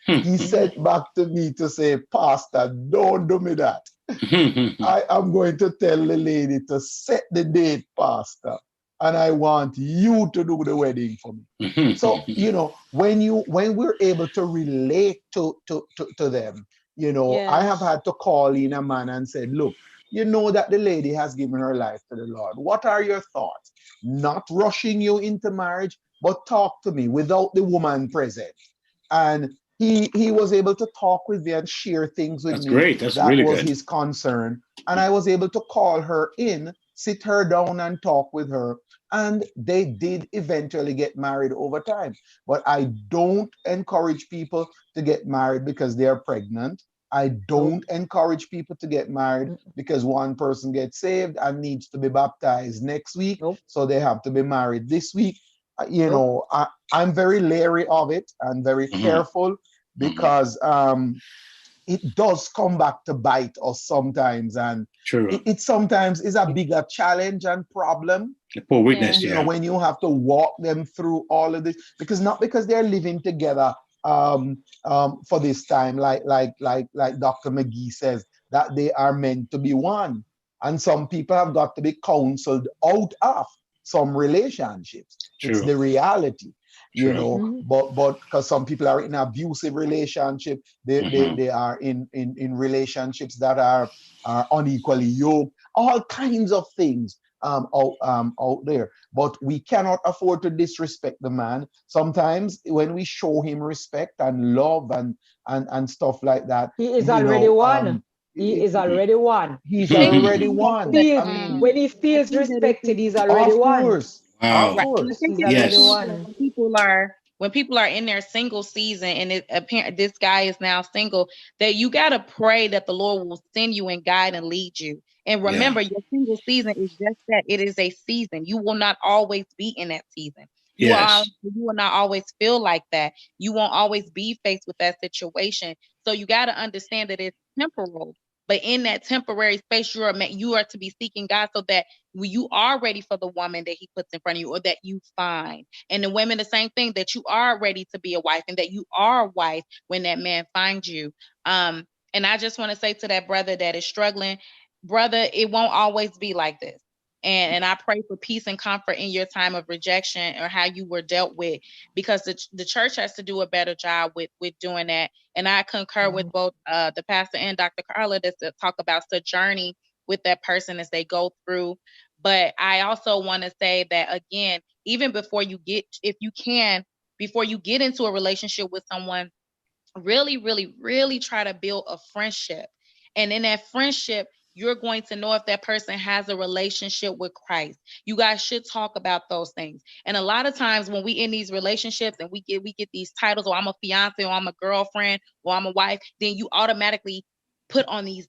He sent back to me to say, Pastor, don't do me that. I am going to tell the lady to set the date, Pastor, and I want you to do the wedding for me. So, when we're able to relate to them, I have had to call in a man and said, look, that the lady has given her life to the Lord. What are your thoughts? Not rushing you into marriage, but talk to me without the woman present. And he was able to talk with me and share things with me. That's great. That's that really was good. his concern. And I was able to call her in, sit her down and talk with her. And they did eventually get married over time. But I don't encourage people to get married because they are pregnant. I don't encourage people to get married because one person gets saved and needs to be baptized next week. So they have to be married this week. I'm very leery of it and very careful, because it does come back to bite us sometimes, and it sometimes is a bigger challenge and problem. The poor witness, when you have to walk them through all of this, not because they're living together for this time, like Dr. McGee says, that they are meant to be one, and some people have got to be counseled out of some relationships. It's the reality, but because some people are in abusive relationship, they are in relationships that are unequally yoked, all kinds of things. out there. But we cannot afford to disrespect the man. Sometimes when we show him respect and love and stuff like that, he is already one. He is already one. He's When already one. I mean, when he feels respected, he's already of one. course, Wow. of Right. And I course. think He's it's already Yes. important one. when people are in their single season and it apparent this guy is now single, that you gotta pray that the Lord will send you and guide and lead you. And Yeah. remember, your single season is just that. It is a season. You will not always be in that season. Yes. You will not always feel like that. You won't always be faced with that situation. So you got to understand that it's temporal. But in that temporary space, you are to be seeking God so that when you are ready for the woman that He puts in front of you, or that you find. And the women, the same thing, that you are ready to be a wife, and that you are a wife when that man finds you. And I just want to say to that brother that is struggling, brother, it won't always be like this. And I pray for peace and comfort in your time of rejection or how you were dealt with, because the church has to do a better job with doing that. And I concur with both the pastor and Dr. Carla that talk about the journey with that person as they go through. But I also want to say that, again, even before you get into a relationship with someone, really, really, really try to build a friendship. And in that friendship, you're going to know if that person has a relationship with Christ. You guys should talk about those things. And a lot of times when we in these relationships and we get these titles, or I'm a fiance, or I'm a girlfriend, or I'm a wife, then you automatically put on these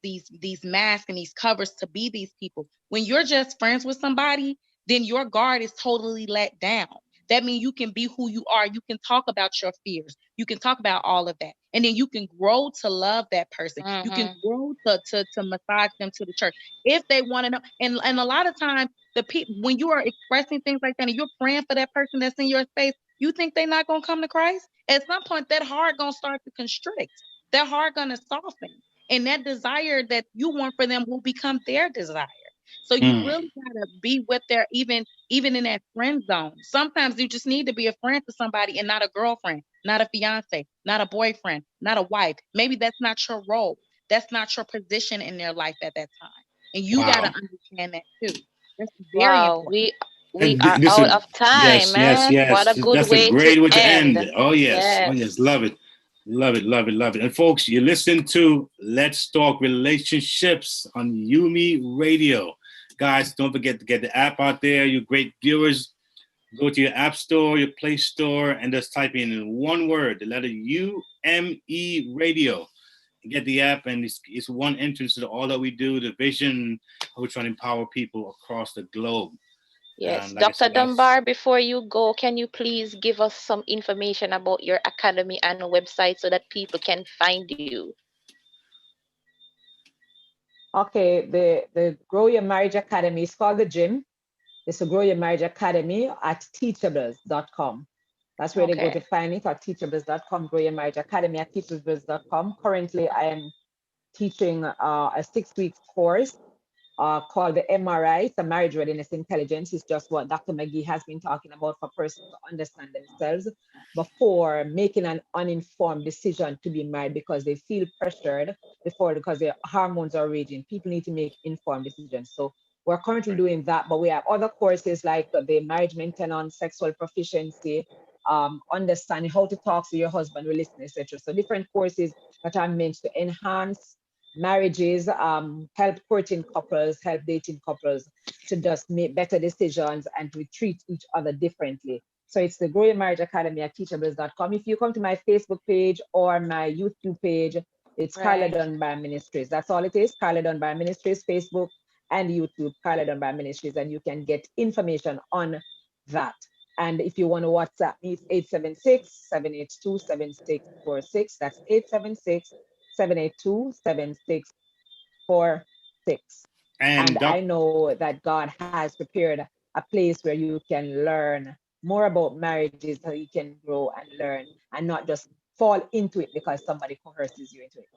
masks and these covers to be these people. When you're just friends with somebody, then your guard is totally let down. That means you can be who you are. You can talk about your fears. You can talk about all of that. And then you can grow to love that person. You can grow to massage them to the church if they want to know. And a lot of times, the people, when you are expressing things like that and you're praying for that person that's in your space, you think they're not going to come to Christ? At some point, that heart going to start to constrict. That heart going to soften. And that desire that you want for them will become their desire. So you really gotta be with their even in that friend zone. Sometimes you just need to be a friend to somebody and not a girlfriend, not a fiance, not a boyfriend, not a wife. Maybe that's not your role. That's not your position in their life at that time. And you gotta Wow. understand that too. That's very Wow, important. we And are this out is of time, yes. man. What a good That's a way to great way to end. end. Oh yes. Oh Yes. yes. Love it. Love it. Love it. Love it. And folks, you listen to Let's Talk Relationships on Yumi Radio. Guys, don't forget to get the app out there. You great viewers, go to your app store, your Play Store, and just type in one word, the letter UME Radio. Get the app, and it's one entrance to all that we do, the vision, how we're trying to empower people across the globe. Yes. Like I Dr. said, Dunbar, before you go, can you please give us some information about your academy and website so that people can find you? Okay, the Grow Your Marriage Academy is called the gym. It's a Grow Your Marriage Academy at teachables.com. That's where they go to Okay. find it, at teachables.com, Grow Your Marriage Academy at teachables.com. Currently, I am teaching a 6-week course called the MRI. It's a Marriage Readiness Intelligence. It's just what Dr. McGee has been talking about for persons to understand themselves before making an uninformed decision to be married, because they feel pressured because their hormones are raging. People need to make informed decisions. So we're currently doing that, but we have other courses like the marriage maintenance, sexual proficiency, understanding how to talk to your husband, listen, etc. So different courses that are meant to enhance marriages, help courting couples, help dating couples to just make better decisions and to treat each other differently. So it's the Grow Your Marriage Academy at teachables.com. If you come to my Facebook page or my YouTube page, it's Carla Right. Dunbar Ministries. That's all it is, Carla Dunbar Ministries, Facebook and YouTube, Carla Dunbar Ministries, and you can get information on that. And if you want to WhatsApp me, it's 876-782-7646. That's 876-782-7646. and And I know that God has prepared a place where you can learn more about marriages, so you can grow and learn and not just fall into it because somebody coerces you into it.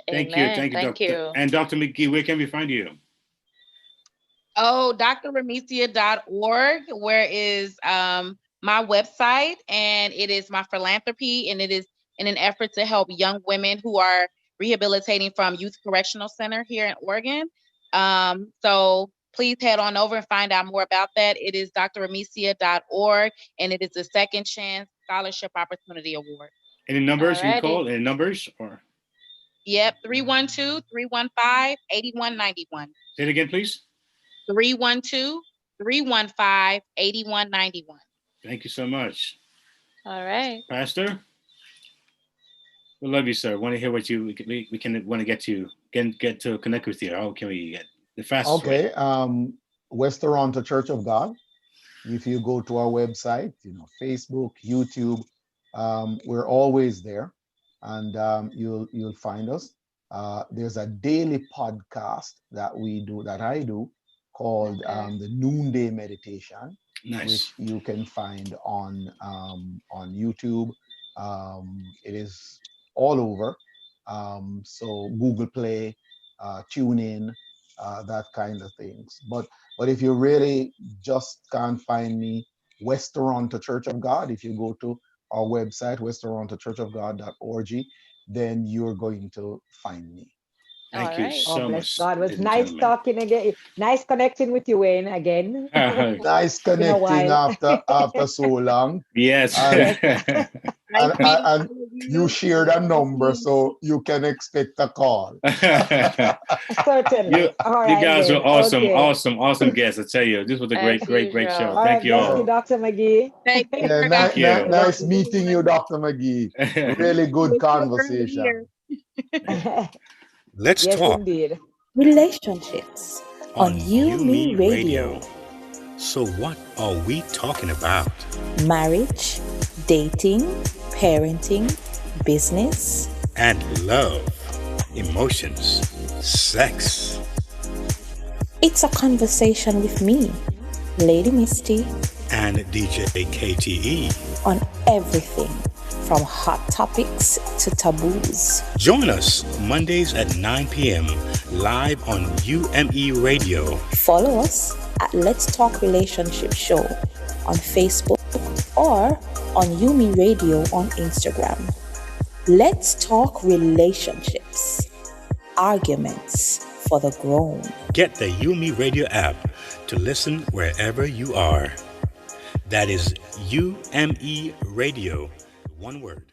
Amen. thank you, Thank Doctor. you. And Dr. McGee, where can we find you? Oh, drremesia.org, where is my website, and it is my philanthropy, and it is in an effort to help young women who are rehabilitating from Youth Correctional Center here in Oregon. So please head on over and find out more about that. It is dramicia.org, and it is a Second Chance Scholarship Opportunity Award. Any numbers you Alrighty. call? Any numbers? Or Yep, 312-315-8191. say it again, please. 312-315-8191. Thank you so much. All right. Pastor? We love you, sir. Want to hear what we can want to get to connect with you. How can we get the fastest way? Okay. West Toronto Church of God. If you go to our website, Facebook, YouTube, we're always there, and you'll find us. There's a daily podcast that I do called the Noonday Meditation, which you can find on YouTube. It is all over. So Google Play, TuneIn, that kind of things. But if you really just can't find me, West Toronto Church of God, if you go to our website, westtorontochurchofgod.org, then you're going to find me. Thank you so much. God, it was nice talking again. Nice connecting with you, Wayne, again. Nice connecting after so long. Yes. And you shared a number, so you can expect a call. Certainly. You guys were awesome guests. I tell you, this was a great show. Thank you all. Thank you, Dr. McGee. Thank you. Nice meeting you, Dr. McGee. Really good conversation. Let's talk. Indeed. Relationships on You Me Radio. So what are we talking about? Marriage, dating, parenting, business, and love, emotions, sex. It's a conversation with me, Lady Misty, and DJ KTE on everything from hot topics to taboos. Join us Mondays at 9 p.m. live on UME Radio. Follow us at Let's Talk Relationship Show on Facebook or on UME Radio on Instagram. Let's talk relationships, arguments for the grown. Get the UME Radio app to listen wherever you are. That is UME Radio. One word.